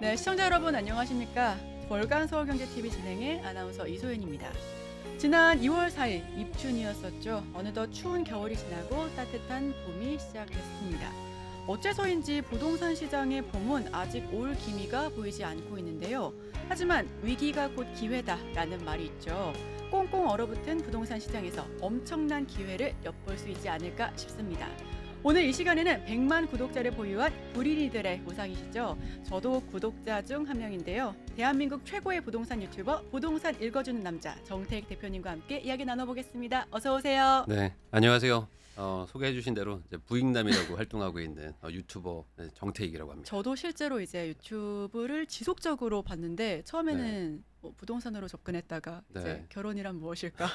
네, 시청자 여러분 안녕하십니까? 월간 서울경제TV 진행의 아나운서 이소연입니다. 지난 2월 4일 입춘이었었죠. 어느덧 추운 겨울이 지나고 따뜻한 봄이 시작됐습니다. 어째서인지 부동산 시장의 봄은 아직 올 기미가 보이지 않고 있는데요. 하지만 위기가 곧 기회다라는 말이 있죠. 꽁꽁 얼어붙은 부동산 시장에서 엄청난 기회를 엿볼 수 있지 않을까 싶습니다. 오늘 이 시간에는 100만 구독자를 보유한 불인이들의 우상이시죠. 저도 구독자 중 한 명인데요. 대한민국 최고의 부동산 유튜버 부동산 읽어주는 남자 정태익 대표님과 함께 이야기 나눠보겠습니다. 어서 오세요. 네, 안녕하세요. 소개해 주신 대로 이제 부익남이라고 활동하고 있는 유튜버 정태익이라고 합니다. 저도 실제로 이제 유튜브를 지속적으로 봤는데 처음에는 뭐 부동산으로 접근했다가 이제 네. 결혼이란 무엇일까?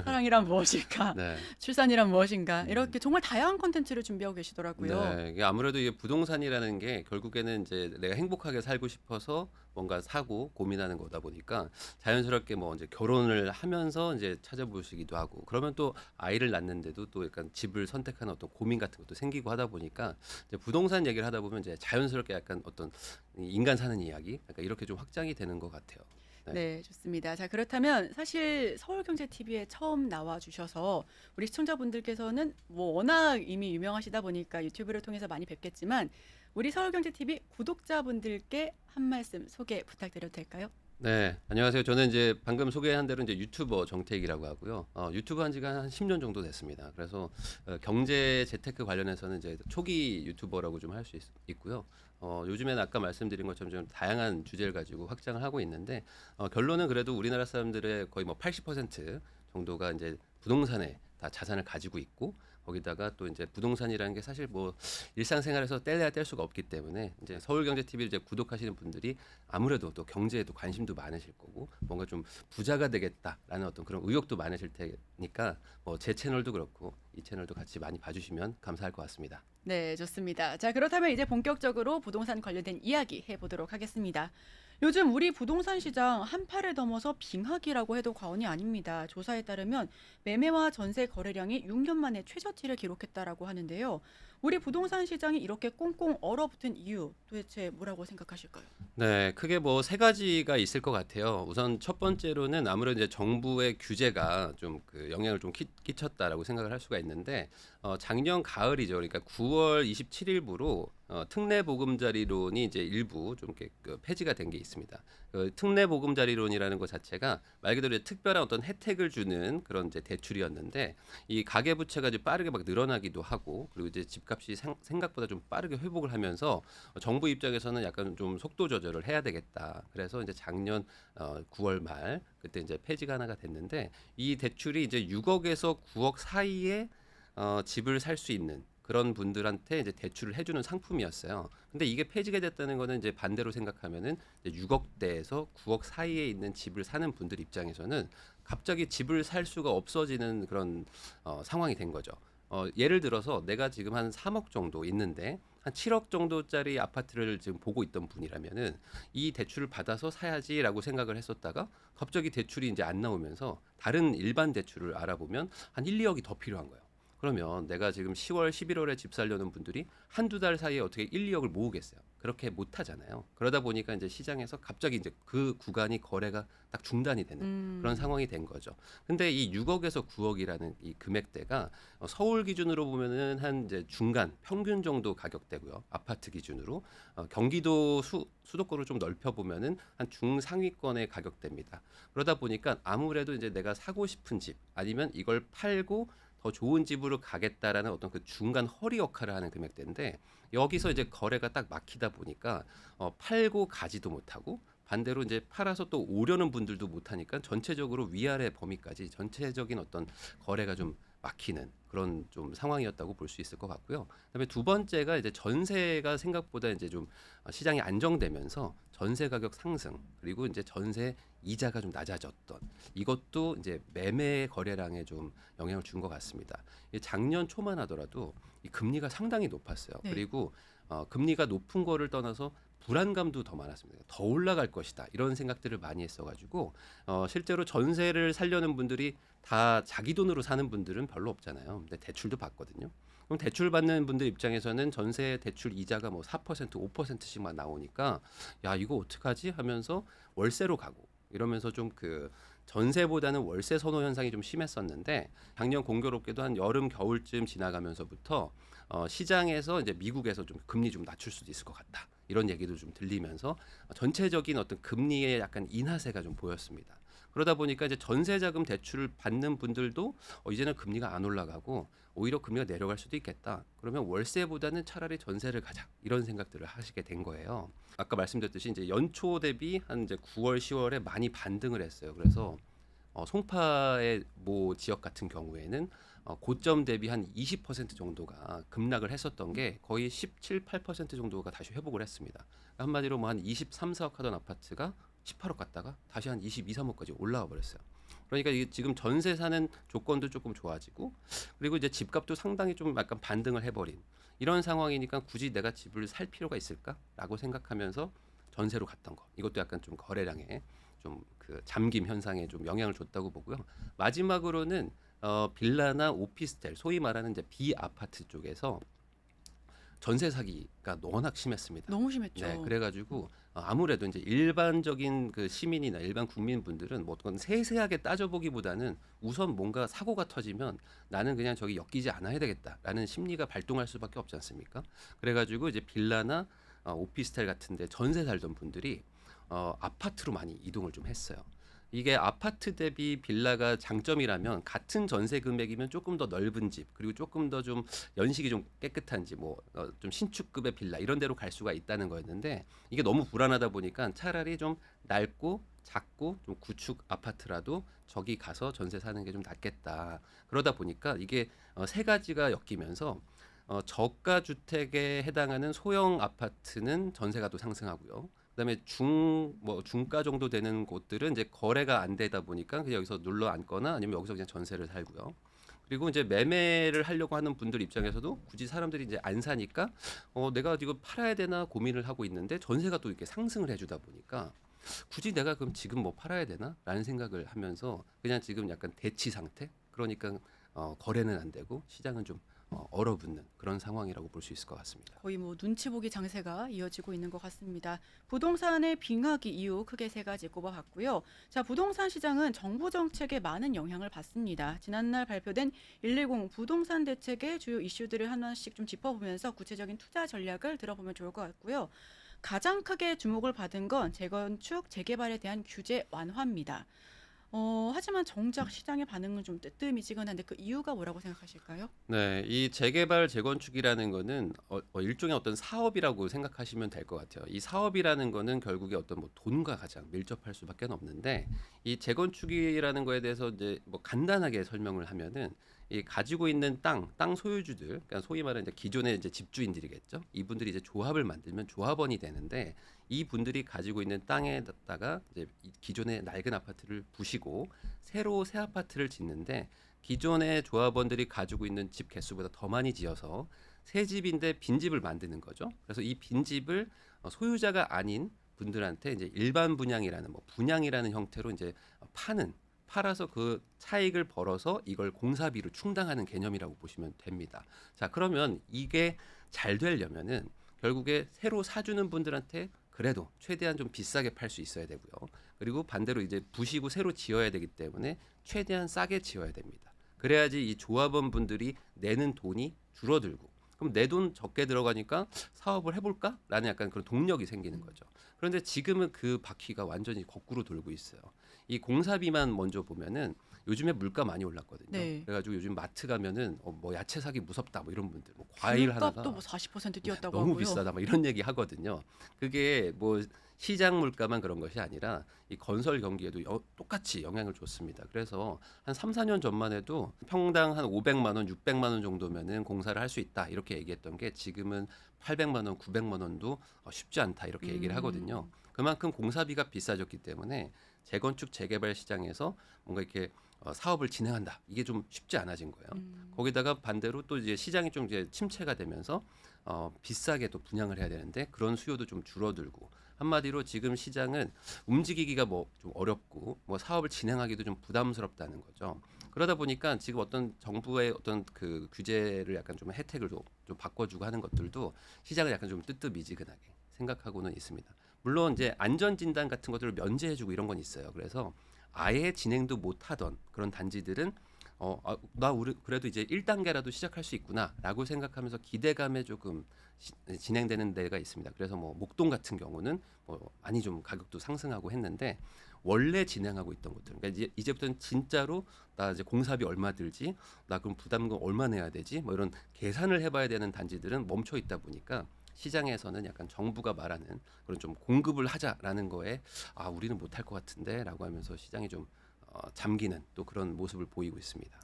사랑이란 무엇일까? 네. 출산이란 무엇인가? 이렇게 정말 다양한 콘텐츠를 준비하고 계시더라고요. 네, 이게 아무래도 이게 부동산이라는 게 결국에는 이제 내가 행복하게 살고 싶어서 뭔가 사고 고민하는 거다 보니까 자연스럽게 뭐 이제 결혼을 하면서 이제 찾아보시기도 하고 그러면 또 아이를 낳는데도 또 약간 집을 선택하는 어떤 고민 같은 것도 생기고 하다 보니까 이제 부동산 얘기를 하다 보면 이제 자연스럽게 약간 어떤 인간 사는 이야기 약간 이렇게 좀 확장이 되는 것 같아요. 네, 좋습니다. 자, 그렇다면 사실 서울경제TV에 처음 나와주셔서 우리 시청자분들께서는 뭐 워낙 이미 유명하시다 보니까 유튜브를 통해서 많이 뵙겠지만 우리 서울경제TV 구독자분들께 한 말씀 소개 부탁드려도 될까요? 네, 안녕하세요. 저는 이제 방금 소개한 대로 이제 유튜버 정태익이라고 하고요. 유튜브 한 지가 한 10년 정도 됐습니다. 그래서 경제 재테크 관련해서는 이제 초기 유튜버라고 좀 할 수 있고요. 요즘에는 아까 말씀드린 것처럼 좀 다양한 주제를 가지고 확장을 하고 있는데 결론은 그래도 우리나라 사람들의 거의 뭐 80% 정도가 이제 부동산에 다 자산을 가지고 있고 거기다가 또 이제 부동산이라는 게 사실 뭐 일상생활에서 뗄래야 뗄 수가 없기 때문에 이제 서울경제TV를 이제 구독하시는 분들이 아무래도 또 경제에도 관심도 많으실 거고 뭔가 좀 부자가 되겠다라는 어떤 그런 의욕도 많으실 테니까 뭐 제 채널도 그렇고 이 채널도 같이 많이 봐주시면 감사할 것 같습니다. 네, 좋습니다. 자, 그렇다면 이제 본격적으로 부동산 관련된 이야기 해보도록 하겠습니다. 요즘 우리 부동산 시장 한파를 넘어서 빙하기라고 해도 과언이 아닙니다. 조사에 따르면 매매와 전세 거래량이 6년 만에 최저치를 기록했다라고 하는데요. 우리 부동산 시장이 이렇게 꽁꽁 얼어붙은 이유 도대체 뭐라고 생각하실까요? 네, 크게 뭐 세 가지가 있을 것 같아요. 우선 첫 번째로는 아무래도 이제 정부의 규제가 좀 그 영향을 좀 끼쳤다라고 생각을 할 수가 있는데 작년 가을이죠. 그러니까 9월 27일부로 특례 보금자리론이 이제 일부 좀 이렇게 폐지가 된 게 있습니다. 특례 보금자리론이라는 것 자체가 말 그대로 이제 특별한 어떤 혜택을 주는 그런 이제 대출이었는데 이 가계 부채가 이제 빠르게 막 늘어나기도 하고 그리고 이제 집값이 생각보다 좀 빠르게 회복을 하면서 정부 입장에서는 약간 좀 속도 조절을 해야 되겠다. 그래서 이제 작년 9월 말 그때 이제 폐지가 하나가 됐는데 이 대출이 이제 6억에서 9억 사이에 집을 살 수 있는 그런 분들한테 이제 대출을 해주는 상품이었어요. 근데 이게 폐지가 됐다는 거는 이제 반대로 생각하면은 이제 6억대에서 9억 사이에 있는 집을 사는 분들 입장에서는 갑자기 집을 살 수가 없어지는 그런 상황이 된 거죠. 예를 들어서 내가 지금 한 3억 정도 있는데 한 7억 정도짜리 아파트를 지금 보고 있던 분이라면은 이 대출을 받아서 사야지라고 생각을 했었다가 갑자기 대출이 이제 안 나오면서 다른 일반 대출을 알아보면 한 1, 2억이 더 필요한 거예요. 그러면 내가 지금 10월, 11월에 집 살려는 분들이 한두 달 사이에 어떻게 1, 2억을 모으겠어요? 그렇게 못 하잖아요. 그러다 보니까 이제 시장에서 갑자기 이제 그 구간이 거래가 딱 중단이 되는 그런 상황이 된 거죠. 근데 이 6억에서 9억이라는 이 금액대가 서울 기준으로 보면은 한 이제 중간 평균 정도 가격대고요. 아파트 기준으로 경기도 수도권을 좀 넓혀 보면은 한 중상위권의 가격대입니다. 그러다 보니까 아무래도 이제 내가 사고 싶은 집 아니면 이걸 팔고 더 좋은 집으로 가겠다라는 어떤 그 중간 허리 역할을 하는 금액대인데 여기서 이제 거래가 딱 막히다 보니까 팔고 가지도 못하고 반대로 이제 팔아서 또 오려는 분들도 못하니까 전체적으로 위아래 범위까지 전체적인 어떤 거래가 좀 막히는 그런 좀 상황이었다고 볼 수 있을 것 같고요. 그다음에 두 번째가 이제 전세가 생각보다 이제 좀 시장이 안정되면서 전세 가격 상승 그리고 이제 전세 이자가 좀 낮아졌던 이것도 이제 매매 거래량에 좀 영향을 준 것 같습니다. 작년 초만 하더라도 이 금리가 상당히 높았어요. 네. 그리고 금리가 높은 거를 떠나서 불안감도 더 많았습니다. 더 올라갈 것이다 이런 생각들을 많이 했어가지고 실제로 전세를 살려는 분들이 다 자기 돈으로 사는 분들은 별로 없잖아요. 근데 대출도 받거든요. 그럼 대출 받는 분들 입장에서는 전세 대출 이자가 뭐 4%, 5%씩만 나오니까 야 이거 어떡하지 하면서 월세로 가고 이러면서 좀 그 전세보다는 월세 선호 현상이 좀 심했었는데 작년 공교롭게도 한 여름 겨울쯤 지나가면서부터 시장에서 이제 미국에서 좀 금리 좀 낮출 수도 있을 것 같다 이런 얘기도 좀 들리면서 전체적인 어떤 금리의 약간 인하세가 좀 보였습니다. 그러다 보니까 이제 전세자금 대출을 받는 분들도 이제는 금리가 안 올라가고 오히려 금리가 내려갈 수도 있겠다. 그러면 월세보다는 차라리 전세를 가자 이런 생각들을 하시게 된 거예요. 아까 말씀드렸듯이 이제 연초 대비 한 이제 9월, 10월에 많이 반등을 했어요. 그래서 송파의 모 지역 같은 경우에는 고점 대비 한 20% 정도가 급락을 했었던 게 거의 17, 8% 정도가 다시 회복을 했습니다. 한마디로 뭐 한 23, 4억 하던 아파트가 18억 갔다가 다시 한 22, 3억까지 올라와 버렸어요. 그러니까 이게 지금 전세 사는 조건도 조금 좋아지고 그리고 이제 집값도 상당히 좀 약간 반등을 해버린 이런 상황이니까 굳이 내가 집을 살 필요가 있을까라고 생각하면서 전세로 갔던 거 이것도 약간 좀 거래량에 좀 그 잠김 현상에 좀 영향을 줬다고 보고요. 마지막으로는 빌라나 오피스텔 소위 말하는 이제 비아파트 쪽에서 전세 사기가 워낙 심했습니다. 너무 심했죠. 네, 그래가지고 아무래도 이제 일반적인 그 시민이나 일반 국민분들은 뭐 어떤 세세하게 따져보기보다는 우선 뭔가 사고가 터지면 나는 그냥 저기 엮이지 않아야 되겠다라는 심리가 발동할 수밖에 없지 않습니까? 그래가지고 이제 빌라나 오피스텔 같은데 전세 살던 분들이 아파트로 많이 이동을 좀 했어요. 이게 아파트 대비 빌라가 장점이라면 같은 전세 금액이면 조금 더 넓은 집 그리고 조금 더 좀 연식이 좀 깨끗한 집 뭐 좀 신축급의 빌라 이런 데로 갈 수가 있다는 거였는데 이게 너무 불안하다 보니까 차라리 좀 낡고 작고 좀 구축 아파트라도 저기 가서 전세 사는 게 좀 낫겠다. 그러다 보니까 이게 세 가지가 엮이면서 저가 주택에 해당하는 소형 아파트는 전세가 또 상승하고요. 그다음에 중가 정도 되는 곳들은 이제 거래가 안 되다 보니까 그냥 여기서 눌러 앉거나 아니면 여기서 그냥 전세를 살고요. 그리고 이제 매매를 하려고 하는 분들 입장에서도 굳이 사람들이 이제 안 사니까 내가 이거 팔아야 되나 고민을 하고 있는데 전세가 또 이렇게 상승을 해주다 보니까 굳이 내가 그럼 지금 뭐 팔아야 되나라는 생각을 하면서 그냥 지금 약간 대치 상태. 그러니까 거래는 안 되고 시장은 좀 얼어붙는 그런 상황이라고 볼 수 있을 것 같습니다. 거의 뭐 눈치 보기 장세가 이어지고 있는 것 같습니다. 부동산의 빙하기 이유 크게 세 가지 꼽아봤고요. 자, 부동산 시장은 정부 정책에 많은 영향을 받습니다. 지난날 발표된 120 부동산 대책의 주요 이슈들을 하나씩 좀 짚어보면서 구체적인 투자 전략을 들어보면 좋을 것 같고요. 가장 크게 주목을 받은 건 재건축, 재개발에 대한 규제 완화입니다. 하지만 정작 시장의 반응은 좀 뜨뜻미지근한데 그 이유가 뭐라고 생각하실까요? 네, 이 재개발 재건축이라는 거는 일종의 어떤 사업이라고 생각하시면 될 것 같아요. 이 사업이라는 거는 결국에 어떤 뭐 돈과 가장 밀접할 수밖에 없는데 이 재건축이라는 거에 대해서 이제 뭐 간단하게 설명을 하면은 이 가지고 있는 땅 소유주들, 그러니까 소위 말하는 이제 기존의 이제 집주인들이겠죠. 이분들이 이제 조합을 만들면 조합원이 되는데 이 분들이 가지고 있는 땅에다가 이제 기존의 낡은 아파트를 부시고 새로 새 아파트를 짓는데 기존의 조합원들이 가지고 있는 집 개수보다 더 많이 지어서 새 집인데 빈집을 만드는 거죠. 그래서 이 빈집을 소유자가 아닌 분들한테 이제 일반 분양이라는 뭐 분양이라는 형태로 이제 팔아서 그 차익을 벌어서 이걸 공사비로 충당하는 개념이라고 보시면 됩니다. 자, 그러면 이게 잘 되려면은 결국에 새로 사주는 분들한테 그래도 최대한 좀 비싸게 팔 수 있어야 되고요. 그리고 반대로 이제 부시고 새로 지어야 되기 때문에 최대한 싸게 지어야 됩니다. 그래야지 이 조합원 분들이 내는 돈이 줄어들고 그럼 내 돈 적게 들어가니까 사업을 해볼까? 라는 약간 그런 동력이 생기는 거죠. 그런데 지금은 그 바퀴가 완전히 거꾸로 돌고 있어요. 이 공사비만 먼저 보면은 요즘에 물가 많이 올랐거든요. 네. 그래가지고 요즘 마트 가면은 뭐 야채 사기 무섭다 뭐 이런 분들 뭐 과일 하나가 값도 뭐 40% 뛰었다고 너무 하고요. 비싸다 막 이런 얘기 하거든요. 그게 뭐 시장 물가만 그런 것이 아니라 이 건설 경기에도 똑같이 영향을 줬습니다. 그래서 한 3, 4년 전만 해도 평당 한 500만 원, 600만 원 정도면은 공사를 할 수 있다. 이렇게 얘기했던 게 지금은 800만 원, 900만 원도 쉽지 않다. 이렇게 얘기를 하거든요. 그만큼 공사비가 비싸졌기 때문에 재건축 재개발 시장에서 뭔가 이렇게 사업을 진행한다. 이게 좀 쉽지 않아진 거예요. 거기다가 반대로 또 이제 시장이 좀 이제 침체가 되면서 비싸게 또 분양을 해야 되는데 그런 수요도 좀 줄어들고 한마디로 지금 시장은 움직이기가 뭐 좀 어렵고 뭐 사업을 진행하기도 좀 부담스럽다는 거죠. 그러다 보니까 지금 어떤 정부의 어떤 그 규제를 약간 좀 혜택을 좀 바꿔주고 하는 것들도 시장을 약간 좀 뜨뜻미지근하게 생각하고는 있습니다. 물론 이제 안전진단 같은 것들을 면제해주고 이런 건 있어요. 그래서 아예 진행도 못하던 그런 단지들은 그래도 이제 1단계라도 시작할 수 있구나라고 생각하면서 기대감에 조금 진행되는 데가 있습니다. 그래서 뭐 목동 같은 경우는 뭐 많이 좀 가격도 상승하고 했는데 원래 진행하고 있던 것들, 그러니까 이제부터는 진짜로 나 이제 공사비 얼마 들지, 나 그럼 부담금 얼마 내야 되지, 뭐 이런 계산을 해봐야 되는 단지들은 멈춰 있다 보니까 시장에서는 약간 정부가 말하는 그런 좀 공급을 하자라는 거에 우리는 못할 것 같은데라고 하면서 시장이 좀 잠기는 또 그런 모습을 보이고 있습니다.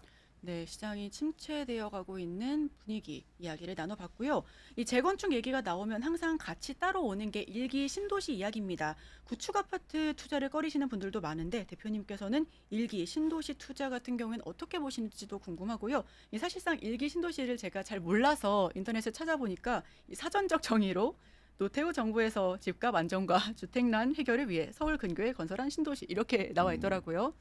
네, 시장이 침체되어 가고 있는 분위기 이야기를 나눠봤고요. 이 재건축 얘기가 나오면 항상 같이 따라오는 게 일기 신도시 이야기입니다. 구축 아파트 투자를 꺼리시는 분들도 많은데 대표님께서는 일기 신도시 투자 같은 경우에는 어떻게 보시는지도 궁금하고요. 이 사실상 일기 신도시를 제가 잘 몰라서 인터넷에 찾아보니까 이 사전적 정의로 노태우 정부에서 집값 안정과 주택난 해결을 위해 서울 근교에 건설한 신도시 이렇게 나와 있더라고요.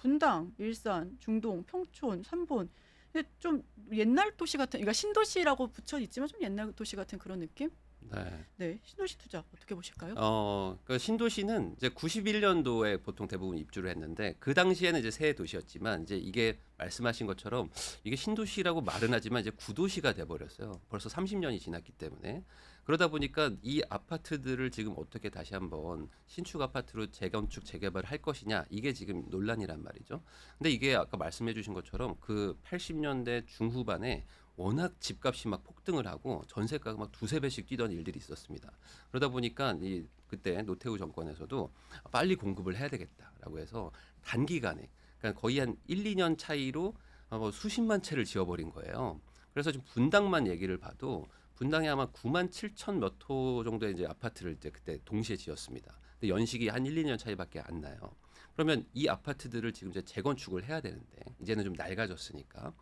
분당, 일산, 중동, 평촌, 삼본. 근데 좀 옛날 도시 같은, 그러니까 신도시라고 붙여 있지만 좀 옛날 도시 같은 그런 느낌? 네. 네, 신도시 투자 어떻게 보실까요? 그 신도시는 이제 91년도에 보통 대부분 입주를 했는데 그 당시에는 이제 새 도시였지만 이제 이게 말씀하신 것처럼 이게 신도시라고 말은 하지만 이제 구도시가 돼 버렸어요. 벌써 30년이 지났기 때문에. 그러다 보니까 이 아파트들을 지금 어떻게 다시 한번 신축 아파트로 재건축 재개발을 할 것이냐 이게 지금 논란이란 말이죠. 근데 이게 아까 말씀해 주신 것처럼 그 80년대 중후반에 워낙 집값이 막 폭등을 하고 전세가가 막 두세 배씩 뛰던 일들이 있었습니다. 그러다 보니까 그때 노태우 정권에서도 빨리 공급을 해야 되겠다라고 해서 단기간에 그러니까 거의 한 1, 2년 차이로 뭐 수십만 채를 지어버린 거예요. 그래서 지금 분당만 얘기를 봐도 분당에 아마 9만 7천 몇 호 정도의 이제 아파트를 이제 그때 동시에 지었습니다. 근데 연식이 한 1, 2년 차이밖에 안 나요. 그러면 이 아파트들을 지금 이제 재건축을 해야 되는데 이제는 좀 낡아졌으니까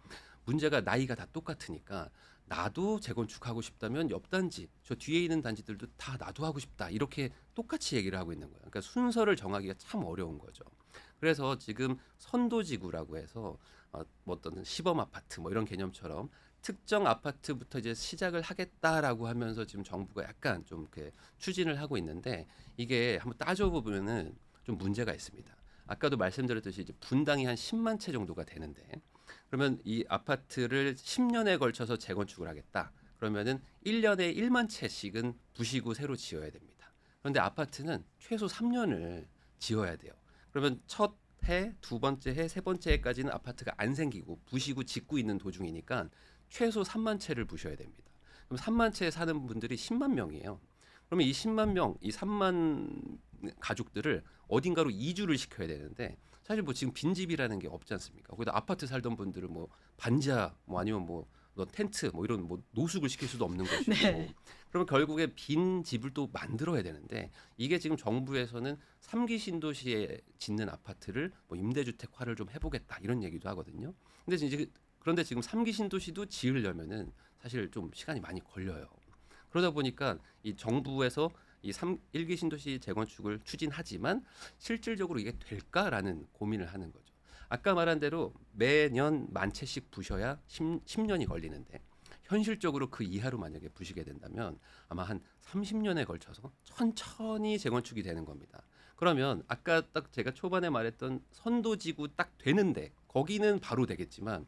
문제가 나이가 다 똑같으니까 나도 재건축하고 싶다면 옆 단지 저 뒤에 있는 단지들도 다 나도 하고 싶다 이렇게 똑같이 얘기를 하고 있는 거예요. 그러니까 순서를 정하기가 참 어려운 거죠. 그래서 지금 선도지구라고 해서 뭐 어떤 시범 아파트 뭐 이런 개념처럼 특정 아파트부터 이제 시작을 하겠다라고 하면서 지금 정부가 약간 좀 이렇게 추진을 하고 있는데 이게 한번 따져보면은 좀 문제가 있습니다. 아까도 말씀드렸듯이 이제 분당이 한 10만 채 정도가 되는데 그러면 이 아파트를 10년에 걸쳐서 재건축을 하겠다. 그러면은 1년에 1만 채씩은 부시고 새로 지어야 됩니다. 그런데 아파트는 최소 3년을 지어야 돼요. 그러면 첫 해, 두 번째 해, 세 번째 해까지는 아파트가 안 생기고 부시고 짓고 있는 도중이니까 최소 3만 채를 부셔야 됩니다. 그럼 3만 채에 사는 분들이 10만 명이에요. 그러면 이 10만 명, 이 3만 가족들을 어딘가로 이주를 시켜야 되는데 사실 뭐 지금 빈집이라는 게 없지 않습니까? 거기다 아파트 살던 분들은 뭐 반지하 뭐 아니면 뭐 텐트 뭐 이런 뭐 노숙을 시킬 수도 없는 것이고 네. 그러면 결국에 빈 집을 또 만들어야 되는데 이게 지금 정부에서는 3기 신도시에 짓는 아파트를 뭐 임대주택화를 좀 해보겠다 이런 얘기도 하거든요. 근데 이제 그런데 지금 3기 신도시도 지으려면은 사실 좀 시간이 많이 걸려요. 그러다 보니까 이 정부에서 이 1기 신도시 재건축을 추진하지만 실질적으로 이게 될까라는 고민을 하는 거죠. 아까 말한 대로 매년 만 채씩 부셔야 10년이 걸리는데 현실적으로 그 이하로 만약에 부시게 된다면 아마 한 30년에 걸쳐서 천천히 재건축이 되는 겁니다. 그러면 아까 딱 제가 초반에 말했던 선도지구 딱 되는데 거기는 바로 되겠지만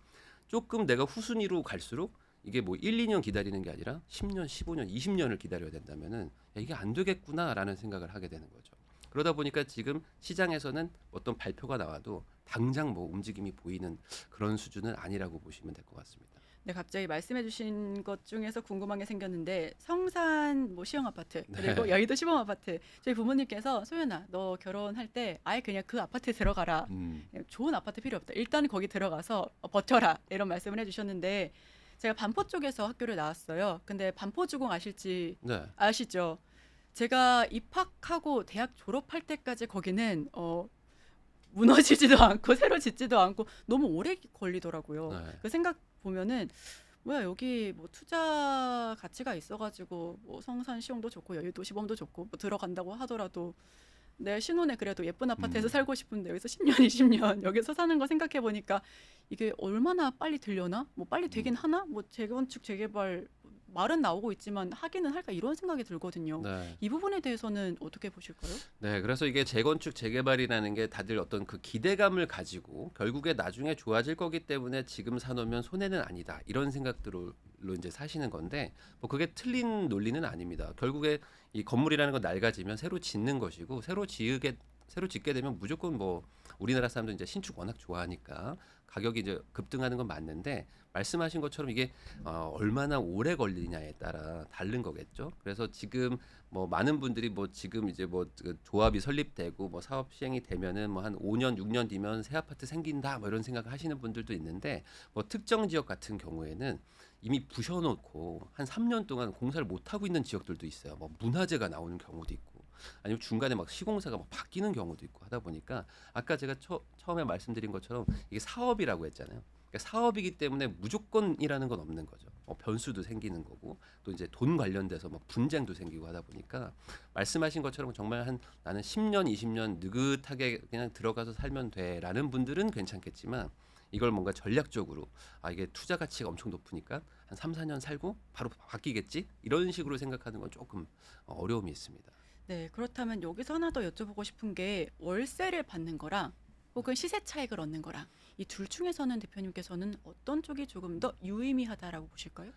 조금 내가 후순위로 갈수록 이게 뭐 1, 2년 기다리는 게 아니라 10년, 15년, 20년을 기다려야 된다면은 야, 이게 안 되겠구나라는 생각을 하게 되는 거죠. 그러다 보니까 지금 시장에서는 어떤 발표가 나와도 당장 뭐 움직임이 보이는 그런 수준은 아니라고 보시면 될 것 같습니다. 네, 갑자기 말씀해주신 것 중에서 궁금한 게 생겼는데 성산 뭐 시형 아파트 그리고 네. 여의도 시범 아파트 저희 부모님께서 소연아 너 결혼할 때 아예 그냥 그 아파트에 들어가라 좋은 아파트 필요 없다 일단 거기 들어가서 버텨라 이런 말씀을 해주셨는데 제가 반포 쪽에서 학교를 나왔어요. 근데 반포주공 네. 아시죠? 제가 입학하고 대학 졸업할 때까지 거기는 무너지지도 않고 새로 짓지도 않고 너무 오래 걸리더라고요. 네. 그 생각 보면은 뭐야 여기 뭐 투자 가치가 있어가지고 뭐 성산 시용도 좋고 여의도 시범도 좋고 뭐 들어간다고 하더라도 내 신혼에 그래도 예쁜 아파트에서 음. 살고 싶은데 여기서 10년, 20년 여기서 사는 거 생각해 보니까 이게 얼마나 빨리 되려나? 뭐 빨리 되긴 음. 하나? 뭐 재건축, 재개발 말은 나오고 있지만 하기는 할까 이런 생각이 들거든요. 네. 이 부분에 대해서는 어떻게 보실까요? 네, 그래서 이게 재건축, 재개발이라는 게 다들 어떤 그 기대감을 가지고 결국에 나중에 좋아질 거기 때문에 지금 사놓으면 손해는 아니다. 이런 생각들로 이제 사시는 건데 뭐 그게 틀린 논리는 아닙니다. 결국에 이 건물이라는 건 낡아지면 새로 짓는 것이고 새로 짓게 되면 무조건 뭐 우리나라 사람들 이제 신축 워낙 좋아하니까 가격이 이제 급등하는 건 맞는데 말씀하신 것처럼 이게 얼마나 오래 걸리냐에 따라 다른 거겠죠. 그래서 지금 뭐 많은 분들이 뭐 지금 이제 뭐그 조합이 설립되고 뭐 사업 시행이 되면은 뭐 한 5년, 6년 뒤면 새 아파트 생긴다 뭐 이런 생각을 하시는 분들도 있는데 뭐 특정 지역 같은 경우에는 이미 부셔놓고 한 3년 동안 공사를 못 하고 있는 지역들도 있어요. 뭐 문화재가 나오는 경우도 있고 아니면 중간에 막 시공사가 막 바뀌는 경우도 있고 하다 보니까 아까 제가 처음에 말씀드린 것처럼 이게 사업이라고 했잖아요. 그러니까 사업이기 때문에 무조건이라는 건 없는 거죠. 변수도 생기는 거고 또 이제 돈 관련돼서 막 분쟁도 생기고 하다 보니까 말씀하신 것처럼 정말 한 나는 10년, 20년 느긋하게 그냥 들어가서 살면 돼라는 분들은 괜찮겠지만 이걸 뭔가 전략적으로 이게 투자 가치가 엄청 높으니까 한 3, 4년 살고 바로 바뀌겠지? 이런 식으로 생각하는 건 조금 어려움이 있습니다. 네, 그렇다면 여기서 하나 더 여쭤보고 싶은 게 월세를 받는 거랑 혹은 시세 차익을 얻는 거랑 이 둘 중에서는 대표님께서는 어떤 쪽이 조금 더 유의미하다라고 보실까요?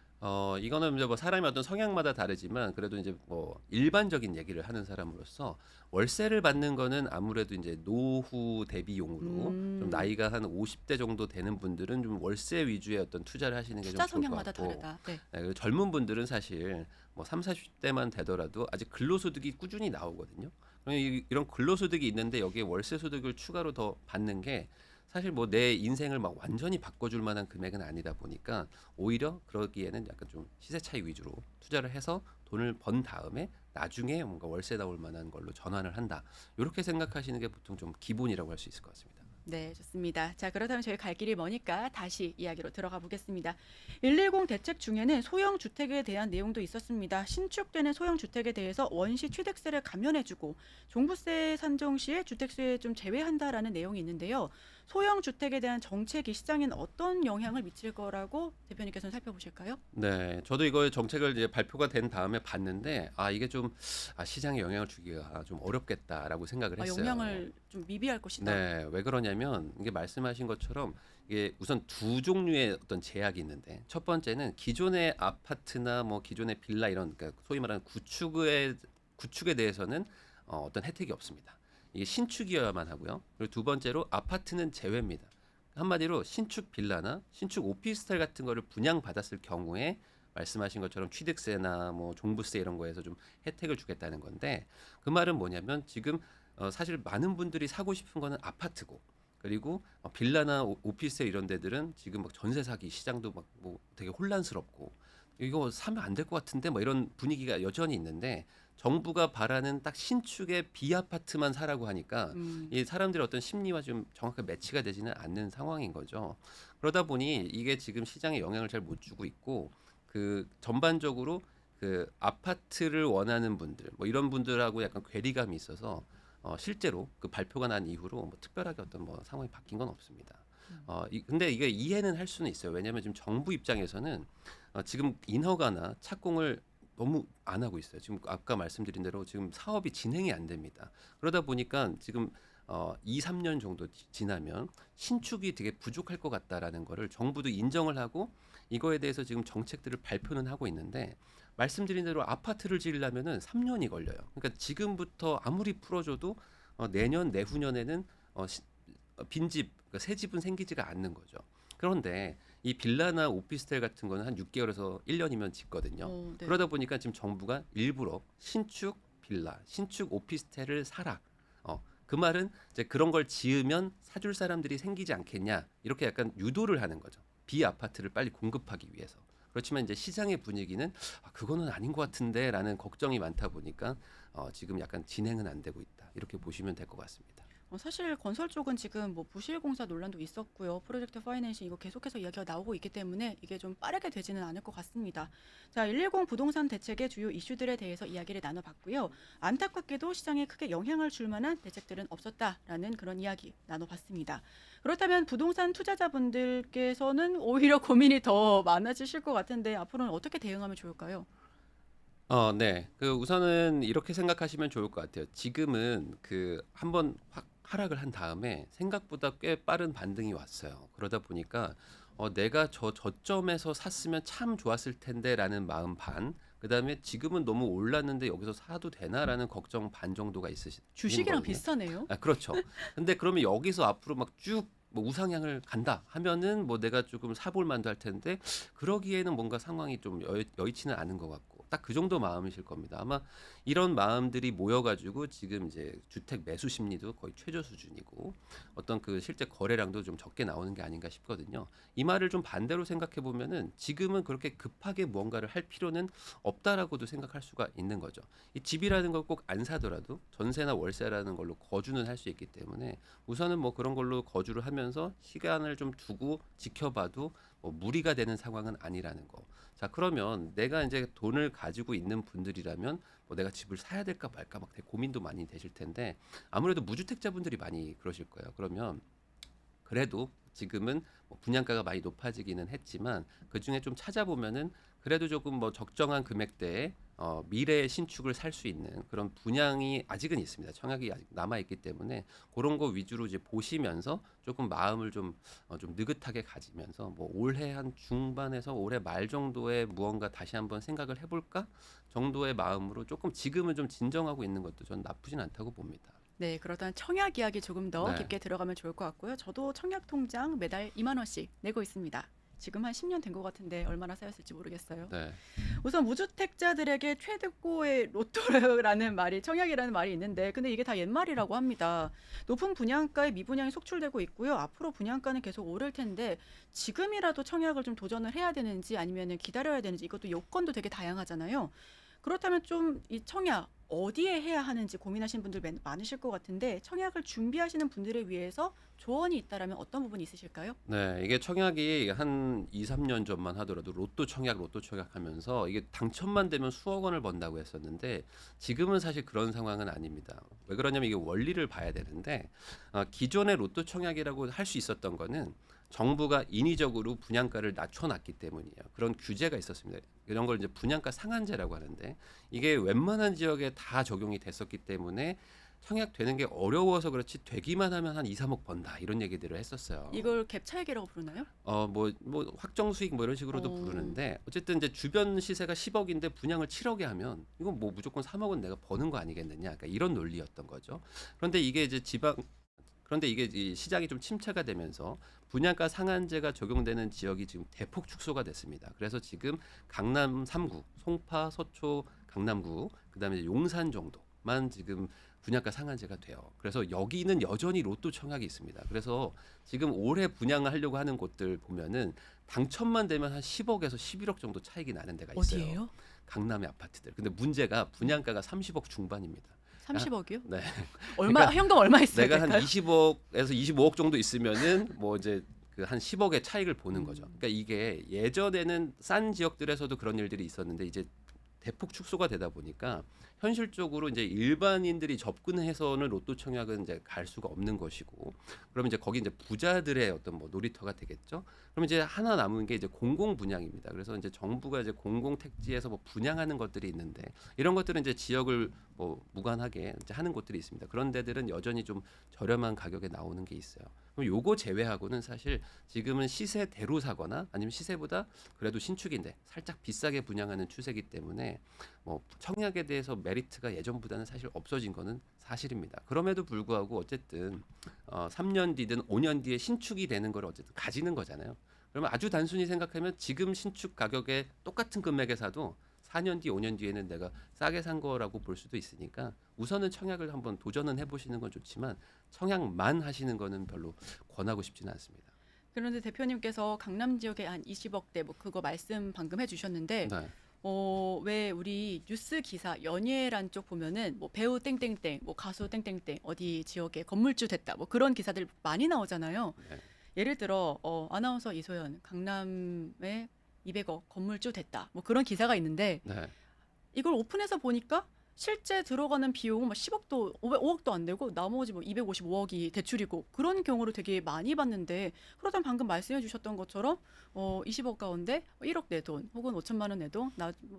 이거는 이제 뭐 사람의 어떤 성향마다 다르지만 그래도 이제 뭐 일반적인 얘기를 하는 사람으로서 월세를 받는 거는 아무래도 이제 노후 대비용으로 좀 음, 나이가 한 50대 정도 되는 분들은 좀 월세 위주의 어떤 투자를 하시는 게 좀 투자 좋을 것 성향마다 같고 다르다. 네. 네, 그리고 젊은 분들은 사실 뭐 3, 40대만 되더라도 아직 근로소득이 꾸준히 나오거든요. 이런 근로소득이 있는데 여기에 월세 소득을 추가로 더 받는 게 사실 뭐 내 인생을 막 완전히 바꿔줄 만한 금액은 아니다 보니까 오히려 그러기에는 약간 좀 시세 차익 위주로 투자를 해서 돈을 번 다음에 나중에 뭔가 월세 나올 만한 걸로 전환을 한다. 이렇게 생각하시는 게 보통 좀 기본이라고 할 수 있을 것 같습니다. 네, 좋습니다. 자, 그렇다면 저희 갈 길이 머니까 다시 이야기로 들어가 보겠습니다. 110 대책 중에는 소형 주택에 대한 내용도 있었습니다. 신축되는 소형 주택에 대해서 원시 취득세를 감면해주고 종부세 산정 시에 주택세에 좀 제외한다라는 내용이 있는데요. 소형 주택에 대한 정책이 시장에는 어떤 영향을 미칠 거라고 대표님께서는 살펴보실까요? 네, 저도 이거 정책을 이제 발표가 된 다음에 봤는데 이게 좀 시장에 영향을 주기가 좀 어렵겠다라고 생각을 했어요. 영향을 좀 미비할 것이다. 네, 왜 그러냐면 이게 말씀하신 것처럼 이게 우선 두 종류의 어떤 제약이 있는데 첫 번째는 기존의 아파트나 뭐 기존의 빌라 이런 그러니까 소위 말하는 구축에 대해서는 어떤 혜택이 없습니다. 이게 신축이어야만 하고요. 그리고 두 번째로 아파트는 제외입니다. 한마디로 신축 빌라나 신축 오피스텔 같은 거를 분양받았을 경우에 말씀하신 것처럼 취득세나 뭐 종부세 이런 거에서 좀 혜택을 주겠다는 건데 그 말은 뭐냐면 지금 사실 많은 분들이 사고 싶은 거는 아파트고 그리고 빌라나 오피스텔 이런 데들은 지금 막 전세 사기 시장도 막 뭐 되게 혼란스럽고 이거 사면 안 될 것 같은데 뭐 이런 분위기가 여전히 있는데 정부가 바라는 딱 신축의 비아파트만 사라고 하니까 음, 이 사람들의 어떤 심리와 좀 정확하게 매치가 되지는 않는 상황인 거죠. 그러다 보니 이게 지금 시장에 영향을 잘 못 주고 있고 그 전반적으로 그 아파트를 원하는 분들 뭐 이런 분들하고 약간 괴리감이 있어서 실제로 그 발표가 난 이후로 뭐 특별하게 어떤 뭐 상황이 바뀐 건 없습니다. 근데 이게 이해는 할 수는 있어요. 왜냐하면 지금 정부 입장에서는 지금 인허가나 착공을 너무 안 하고 있어요. 지금 아까 말씀드린 대로 지금 사업이 진행이 안 됩니다. 그러다 보니까 지금 2, 3년 정도 지나면 신축이 되게 부족할 것 같다라는 거를 정부도 인정을 하고 이거에 대해서 지금 정책들을 발표는 하고 있는데 말씀드린 대로 아파트를 지으려면은 3년이 걸려요. 그러니까 지금부터 아무리 풀어줘도 내년 내후년에는 빈집, 그러니까 새 집은 생기지가 않는 거죠. 그런데 이 빌라나 오피스텔 같은 거는 한 6개월에서 1년이면 짓거든요. 네. 그러다 보니까 지금 정부가 일부러 신축 빌라, 신축 오피스텔을 사라. 그 말은 이제 그런 걸 지으면 사줄 사람들이 생기지 않겠냐 이렇게 약간 유도를 하는 거죠. 비아파트를 빨리 공급하기 위해서. 그렇지만 이제 시장의 분위기는 그거는 아닌 것 같은데라는 걱정이 많다 보니까 지금 약간 진행은 안 되고 있다 이렇게 보시면 될 것 같습니다. 사실 건설 쪽은 지금 뭐 부실 공사 논란도 있었고요. 프로젝트 파이낸싱 이거 계속해서 이야기가 나오고 있기 때문에 이게 좀 빠르게 되지는 않을 것 같습니다. 자, 110 부동산 대책의 주요 이슈들에 대해서 이야기를 나눠봤고요. 안타깝게도 시장에 크게 영향을 줄 만한 대책들은 없었다라는 그런 이야기 나눠봤습니다. 그렇다면 부동산 투자자분들께서는 오히려 고민이 더 많아지실 것 같은데 앞으로는 어떻게 대응하면 좋을까요? 네. 우선은 이렇게 생각하시면 좋을 것 같아요. 지금은 한번 확 하락을 한 다음에 생각보다 꽤 빠른 반등이 왔어요. 그러다 보니까 내가 저점에서 샀으면 참 좋았을 텐데라는 마음 반, 그다음에 지금은 너무 올랐는데 여기서 사도 되나라는 걱정 반 정도가 있으신 주식이랑 거거든요. 비슷하네요. 그렇죠. 근데 그러면 여기서 앞으로 막 쭉 뭐 우상향을 간다 하면은 뭐 내가 조금 사볼 만도 할 텐데, 그러기에는 뭔가 상황이 좀 여의치는 않은 것 같고 딱 그 정도 마음이실 겁니다. 아마 이런 마음들이 모여가지고 지금 이제 주택 매수 심리도 거의 최저 수준이고 어떤 실제 거래량도 좀 적게 나오는 게 아닌가 싶거든요. 이 말을 좀 반대로 생각해 보면은 지금은 그렇게 급하게 무언가를 할 필요는 없다라고도 생각할 수가 있는 거죠. 이 집이라는 걸 꼭 안 사더라도 전세나 월세라는 걸로 거주는 할 수 있기 때문에 우선은 뭐 그런 걸로 거주를 하면서 시간을 좀 두고 지켜봐도 뭐 무리가 되는 상황은 아니라는 거. 자, 그러면 내가 이제 돈을 가지고 있는 분들이라면 뭐 내가 집을 사야 될까 말까 막 되게 고민도 많이 되실 텐데, 아무래도 무주택자분들이 많이 그러실 거예요. 그러면 그래도 지금은 뭐 분양가가 많이 높아지기는 했지만 그 중에 좀 찾아보면은 그래도 조금 뭐 적정한 금액대에 미래 신축을 살 수 있는 그런 분양이 아직은 있습니다. 청약이 아직 남아 있기 때문에 그런 거 위주로 이제 보시면서 조금 마음을 좀 느긋하게 가지면서 뭐 올해 한 중반에서 올해 말 정도에 무언가 다시 한번 생각을 해볼까 정도의 마음으로 조금 지금은 좀 진정하고 있는 것도 전 나쁘진 않다고 봅니다. 네, 그렇다면 청약 이야기 조금 더 네, 깊게 들어가면 좋을 것 같고요. 저도 청약 통장 매달 2만 원씩 내고 있습니다. 지금 한 10년 된 것 같은데 얼마나 쌓였을지 모르겠어요. 네, 우선 무주택자들에게 최고의 로또라는 말이 청약이라는 말이 있는데 근데 이게 다 옛말이라고 합니다. 높은 분양가에 미분양이 속출되고 있고요. 앞으로 분양가는 계속 오를 텐데 지금이라도 청약을 좀 도전을 해야 되는지 아니면 기다려야 되는지 이것도 요건도 되게 다양하잖아요. 그렇다면 좀 이 청약 어디에 해야 하는지 고민하시는 분들 많으실 것 같은데 청약을 준비하시는 분들을 위해서 조언이 있다라면 어떤 부분이 있으실까요? 네. 이게 청약이 한 2, 3년 전만 하더라도 로또 청약 하면서 이게 당첨만 되면 수억 원을 번다고 했었는데 지금은 사실 그런 상황은 아닙니다. 왜 그러냐면 이게 원리를 봐야 되는데, 기존의 로또 청약이라고 할 수 있었던 거는 정부가 인위적으로 분양가를 낮춰놨기 때문이에요. 그런 규제가 있었습니다. 이런 걸 이제 분양가 상한제라고 하는데 이게 웬만한 지역에 다 적용이 됐었기 때문에 청약되는 게 어려워서 그렇지 되기만 하면 한 2, 3억 번다 이런 얘기들을 했었어요. 이걸 갭 차익이라고 부르나요? 뭐 확정 수익 뭐 이런 식으로도 어. 부르는데 어쨌든 이제 주변 시세가 10억인데 분양을 7억에 하면 이건 뭐 무조건 3억은 내가 버는 거 아니겠느냐. 그러니까 이런 논리였던 거죠. 그런데 이게 이제 그런데 이게 이 시장이 좀 침체가 되면서 분양가 상한제가 적용되는 지역이 지금 대폭 축소가 됐습니다. 그래서 지금 강남 3구, 송파, 서초, 강남구, 그다음에 이제 용산 정도만 지금 분양가 상한제가 돼요. 그래서 여기는 여전히 로또 청약이 있습니다. 그래서 지금 올해 분양을 하려고 하는 곳들 보면은 당첨만 되면 한 10억에서 11억 정도 차익이 나는 데가 있어요. 어디예요? 강남의 아파트들. 근데 문제가 분양가가 30억 중반입니다. 30억이요? 네. 얼마 그러니까 현금 얼마 있어야 내가 한 될까요? 20억에서 25억 정도 있으면은 뭐 이제 한 10억의 차익을 보는 거죠. 음. 그러니까 이게 예전에는 싼 지역들에서도 그런 일들이 있었는데 이제 대폭 축소가 되다 보니까 현실적으로 이제 일반인들이 접근해서는 로또 청약은 이제 갈 수가 없는 것이고, 그러면 이제 거기 이제 부자들의 어떤 뭐 놀이터가 되겠죠. 그럼 이제 하나 남은 게 이제 공공 분양입니다. 그래서 이제 정부가 이제 공공 택지에서 뭐 분양하는 것들이 있는데 이런 것들은 이제 지역을 뭐 무관하게 이제 하는 곳들이 있습니다. 그런 데들은 여전히 좀 저렴한 가격에 나오는 게 있어요. 그럼 요거 제외하고는 사실 지금은 시세대로 사거나 아니면 시세보다 그래도 신축인데 살짝 비싸게 분양하는 추세이기 때문에 뭐 청약에 대해서 메리트가 예전보다는 사실 없어진 거는 사실입니다. 그럼에도 불구하고 어쨌든 3년 뒤든 5년 뒤에 신축이 되는 걸 어쨌든 가지는 거잖아요. 그러면 아주 단순히 생각하면 지금 신축 가격에 똑같은 금액에 사도 4년 뒤, 5년 뒤에는 내가 싸게 산 거라고 볼 수도 있으니까 우선은 청약을 한번 도전은 해보시는 건 좋지만 청약만 하시는 거는 별로 권하고 싶지는 않습니다. 그런데 대표님께서 강남 지역에 한 20억대 뭐 그거 말씀 방금 해주셨는데 네. 왜 우리 뉴스 기사 연예란 쪽 보면은 뭐 배우 땡땡땡, 뭐 가수 땡땡땡 어디 지역에 건물주 됐다, 뭐 그런 기사들 많이 나오잖아요. 네. 예를 들어 아나운서 이소연 강남에 200억 건물주 됐다, 뭐 그런 기사가 있는데 네. 이걸 오픈해서 보니까 실제 들어가는 비용은 막 10억도 5억도 안 되고 나머지 뭐 255억이 대출이고 그런 경우를 되게 많이 봤는데, 그러다 방금 말씀해 주셨던 것처럼 20억 가운데 1억 내 돈 혹은 5천만 원 내 돈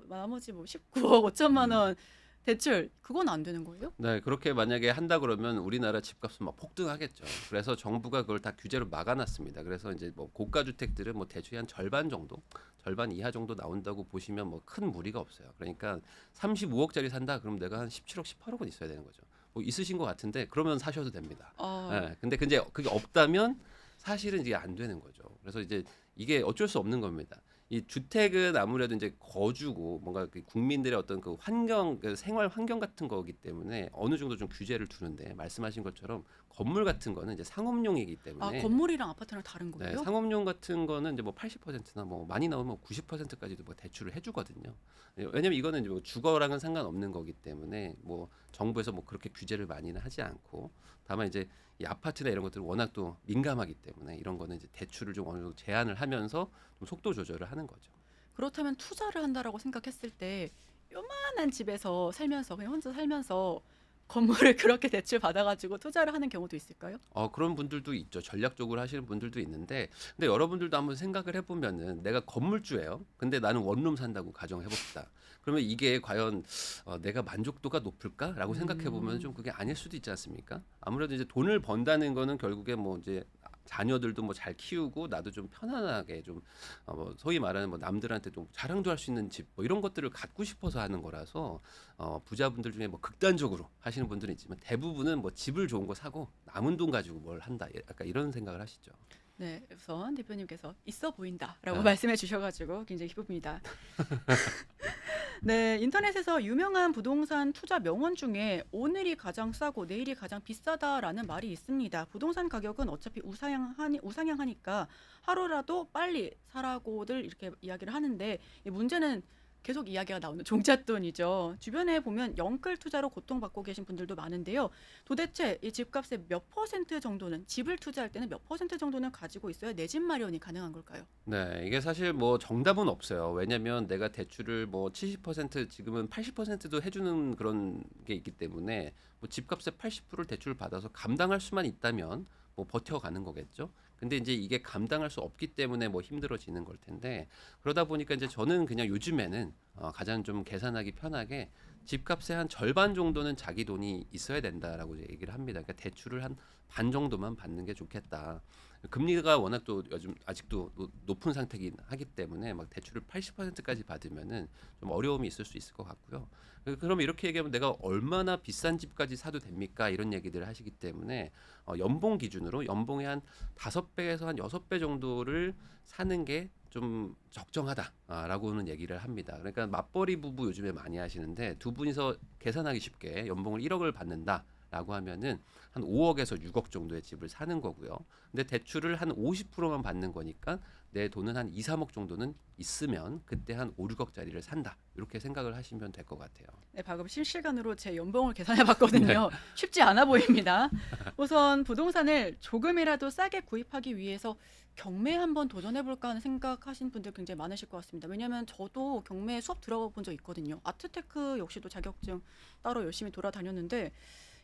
나머지 뭐 19억 5천만 원 대출, 그건 안 되는 거예요? 네, 그렇게 만약에 한다 그러면 우리나라 집값은 막 폭등하겠죠. 그래서 정부가 그걸 다 규제로 막아놨습니다. 그래서 이제 뭐 고가 주택들은 뭐 대출이 한 절반 정도, 절반 이하 정도 나온다고 보시면 뭐 큰 무리가 없어요. 그러니까 35억짜리 산다 그럼 내가 한 17억, 18억은 있어야 되는 거죠. 뭐 있으신 것 같은데 그러면 사셔도 됩니다. 예, 근데 그게 없다면 사실은 이게 안 되는 거죠. 그래서 이제 이게 어쩔 수 없는 겁니다. 이 주택은 아무래도 이제 거주고 뭔가 그 국민들의 어떤 그 환경, 그 생활 환경 같은 거기 때문에 어느 정도 좀 규제를 두는데, 말씀하신 것처럼 건물 같은 거는 이제 상업용이기 때문에 건물이랑 아파트랑 다른 네, 거예요? 상업용 같은 거는 이제 뭐 80%나 뭐 많이 나오면 90%까지도 뭐 대출을 해주거든요. 왜냐면 이거는 이제 뭐 주거랑은 상관없는 거기 때문에 뭐 정부에서 뭐 그렇게 규제를 많이는 하지 않고, 다만 이제 이 아파트나 이런 것들은 워낙 또 민감하기 때문에 이런 거는 이제 대출을 좀 어느 정도 제한을 하면서 좀 속도 조절을 하는 거죠. 그렇다면 투자를 한다라고 생각했을 때 요만한 집에서 살면서 그냥 혼자 살면서 건물을 그렇게 대출 받아가지고 투자를 하는 경우도 있을까요? 그런 분들도 있죠. 전략적으로 하시는 분들도 있는데, 근데 여러분들도 한번 생각을 해보면은 내가 건물주예요. 근데 나는 원룸 산다고 가정해 봅시다. 그러면 이게 과연 내가 만족도가 높을까라고 생각해 보면 좀 그게 아닐 수도 있지 않습니까? 아무래도 이제 돈을 번다는 거는 결국에 뭐 이제 자녀들도 뭐 잘 키우고 나도 좀 편안하게 좀 뭐 소위 말하는 뭐 남들한테 좀 자랑도 할 수 있는 집 뭐 이런 것들을 갖고 싶어서 하는 거라서 부자분들 중에 뭐 극단적으로 하시는 분들은 있지만 대부분은 뭐 집을 좋은 거 사고 남은 돈 가지고 뭘 한다, 약간 이런 생각을 하시죠. 네, 우선 대표님께서 있어 보인다라고 아. 말씀해 주셔가지고 굉장히 기쁩니다. 네, 인터넷에서 유명한 부동산 투자 명언 중에 오늘이 가장 싸고 내일이 가장 비싸다라는 말이 있습니다. 부동산 가격은 어차피 우상향하니까 하루라도 빨리 사라고들 이렇게 이야기를 하는데, 이 문제는 계속 이야기가 나오는 종잣돈이죠. 주변에 보면 영끌 투자로 고통받고 계신 분들도 많은데요. 도대체 이 집값의 몇 퍼센트 정도는, 집을 투자할 때는 몇 퍼센트 정도는 가지고 있어야 내 집 마련이 가능한 걸까요? 네, 이게 사실 뭐 정답은 없어요. 왜냐면 내가 대출을 뭐 70% 지금은 80%도 해주는 그런 게 있기 때문에 뭐 집값의 80%를 대출을 받아서 감당할 수만 있다면 뭐 버텨가는 거겠죠. 근데 이제 이게 감당할 수 없기 때문에 뭐 힘들어지는 걸 텐데, 그러다 보니까 이제 저는 그냥 요즘에는 가장 좀 계산하기 편하게 집값의 한 절반 정도는 자기 돈이 있어야 된다라고 이제 얘기를 합니다. 그러니까 대출을 한 반 정도만 받는 게 좋겠다. 금리가 워낙 또 요즘 아직도 높은 상태긴 하기 때문에 막 대출을 80%까지 받으면은 좀 어려움이 있을 수 있을 것 같고요. 그럼 이렇게 얘기하면 내가 얼마나 비싼 집까지 사도 됩니까? 이런 얘기들을 하시기 때문에 연봉 기준으로 연봉의 한 5배에서 한 6배 정도를 사는 게 좀 적정하다라고는 얘기를 합니다. 그러니까 맞벌이 부부 요즘에 많이 하시는데, 두 분이서 계산하기 쉽게 연봉을 1억을 받는다라고 하면은 한 5억에서 6억 정도의 집을 사는 거고요. 근데 대출을 한 50%만 받는 거니까 내 돈은 한 2, 3억 정도는 있으면 그때 한 5, 6억짜리를 산다. 이렇게 생각을 하시면 될 것 같아요. 네, 방금 실시간으로 제 연봉을 계산해 봤거든요. 쉽지 않아 보입니다. 우선 부동산을 조금이라도 싸게 구입하기 위해서 경매 한번 도전해 볼까 하는 생각하신 분들 굉장히 많으실 것 같습니다. 왜냐하면 저도 경매 수업 들어가 본 적 있거든요. 아트테크 역시도 자격증 따로 열심히 돌아다녔는데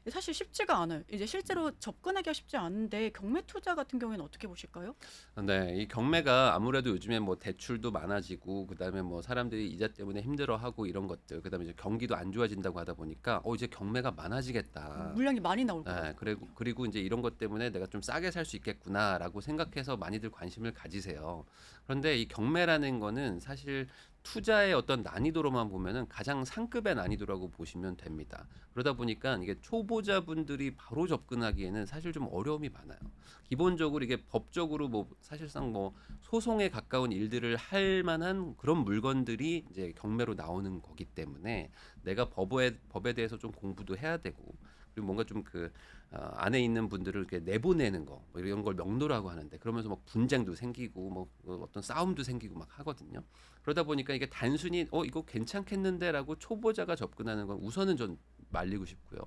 사실 쉽지가 않아요. 이제 실제로 접근하기가 쉽지 않은데 경매 투자 같은 경우에는 어떻게 보실까요? 네, 이 경매가 아무래도 요즘에 뭐 대출도 많아지고 그다음에 뭐 사람들이 이자 때문에 힘들어하고 이런 것들, 그다음에 이제 경기도 안 좋아진다고 하다 보니까 이제 경매가 많아지겠다. 물량이 많이 나올 것 네, 같아요. 그리고 이제 이런 것 때문에 내가 좀 싸게 살 수 있겠구나라고 생각해서 많이들 관심을 가지세요. 그런데 이 경매라는 거는 사실 투자의 어떤 난이도로만 보면은 가장 상급의 난이도라고 보시면 됩니다. 그러다 보니까 이게 초보자분들이 바로 접근하기에는 사실 좀 어려움이 많아요. 기본적으로 이게 법적으로 뭐 사실상 뭐 소송에 가까운 일들을 할 만한 그런 물건들이 이제 경매로 나오는 거기 때문에 내가 법에 대해서 좀 공부도 해야 되고, 그리고 뭔가 좀 그 안에 있는 분들을 이렇게 내보내는 거 뭐 이런 걸 명노라고 하는데 그러면서 막 분쟁도 생기고 뭐 어떤 싸움도 생기고 막 하거든요. 그러다 보니까 이게 단순히 이거 괜찮겠는데라고 초보자가 접근하는 건 우선은 좀 말리고 싶고요.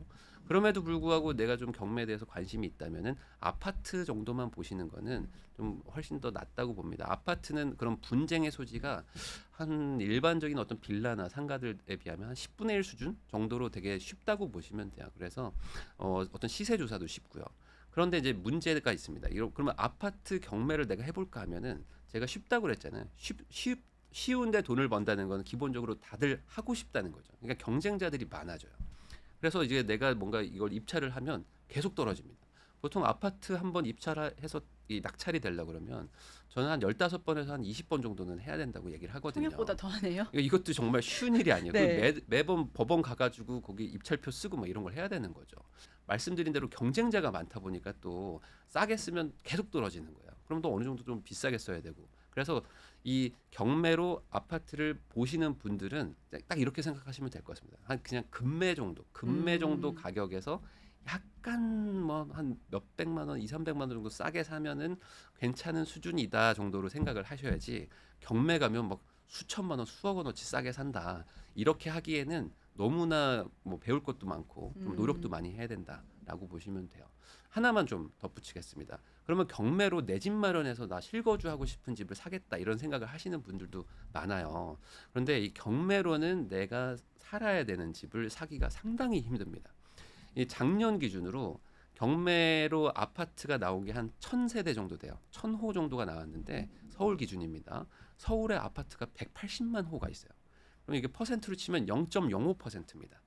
그럼에도 불구하고 내가 좀 경매에 대해서 관심이 있다면은 아파트 정도만 보시는 거는 좀 훨씬 더 낫다고 봅니다. 아파트는 그런 분쟁의 소지가 한 일반적인 어떤 빌라나 상가들에 비하면 한 10분의 1 수준 정도로 되게 쉽다고 보시면 돼요. 그래서 어떤 시세 조사도 쉽고요. 그런데 이제 문제가 있습니다. 그러면 아파트 경매를 내가 해볼까 하면은 제가 쉽다고 그랬잖아요. 쉬운데 돈을 번다는 건 기본적으로 다들 하고 싶다는 거죠. 그러니까 경쟁자들이 많아져요. 그래서 이제 내가 뭔가 이걸 입찰을 하면 계속 떨어집니다. 보통 아파트 한번 입찰해서 이 낙찰이 되려고 그러면 저는 한 15번에서 한 20번 정도는 해야 된다고 얘기를 하거든요. 통역보다 더 하네요. 그러니까 이것도 정말 쉬운 일이 아니에요. 네. 매번 법원 가가지고 거기 입찰표 쓰고 뭐 이런 걸 해야 되는 거죠. 말씀드린 대로 경쟁자가 많다 보니까 또 싸게 쓰면 계속 떨어지는 거예요. 그럼 또 어느 정도 좀 비싸게 써야 되고. 그래서 이 경매로 아파트를 보시는 분들은 딱 이렇게 생각하시면 될 것 같습니다. 한 그냥 금매 정도 가격에서 약간 뭐 한 몇백만 원, 2, 300만 원 정도 싸게 사면은 괜찮은 수준이다 정도로 생각을 하셔야지 경매 가면 막 수천만 원, 수억 원어치 싸게 산다. 이렇게 하기에는 너무나 뭐 배울 것도 많고 좀 노력도 많이 해야 된다라고 보시면 돼요. 하나만 좀 덧붙이겠습니다. 그러면 경매로 내 집 마련해서 나 실거주하고 싶은 집을 사겠다 이런 생각을 하시는 분들도 많아요. 그런데 이 경매로는 내가 살아야 되는 집을 사기가 상당히 힘듭니다. 이 작년 기준으로 경매로 아파트가 나온 게 한 1000세대 정도 돼요. 1000호 정도가 나왔는데 서울 기준입니다. 서울의 아파트가 180만 호가 있어요. 그럼 이게 퍼센트로 치면 0.05%입니다.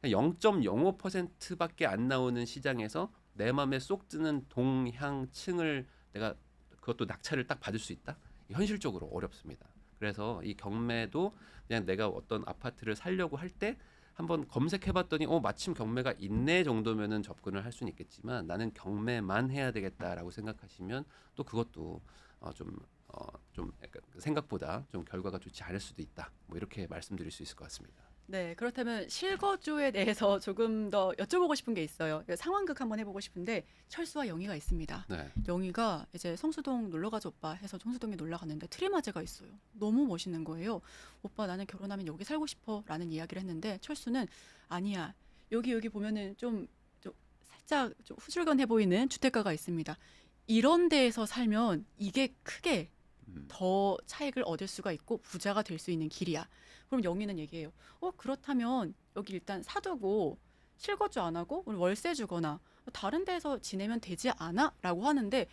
0.05%밖에 안 나오는 시장에서 내 마음에 쏙 드는 동향층을 내가 그것도 낙찰을 딱 받을 수 있다? 현실적으로 어렵습니다. 그래서 이 경매도 그냥 내가 어떤 아파트를 살려고 할 때 한번 검색해봤더니 마침 경매가 있네 정도면은 접근을 할 수는 있겠지만 나는 경매만 해야 되겠다라고 생각하시면 또 그것도 좀 약간 생각보다 좀 결과가 좋지 않을 수도 있다. 뭐 이렇게 말씀드릴 수 있을 것 같습니다. 네, 그렇다면 실거주에 대해서 조금 더 여쭤보고 싶은 게 있어요. 상황극 한번 해보고 싶은데 철수와 영희가 있습니다. 네. 영희가 이제 성수동 놀러가자 오빠 해서 성수동에 놀러 갔는데 트리마제가 있어요. 너무 멋있는 거예요. 오빠 나는 결혼하면 여기 살고 싶어 라는 이야기를 했는데 철수는 아니야. 여기 보면은 좀 살짝 좀 후줄근해 보이는 주택가가 있습니다. 이런 데에서 살면 이게 크게 더 차익을 얻을 수가 있고 부자가 될 수 있는 길이야. 그럼 영희는 얘기해요. 그렇다면 여기 일단 사두고 실거주 안 하고 월세 주거나 다른 데서 지내면 되지 않아? 라고 하는데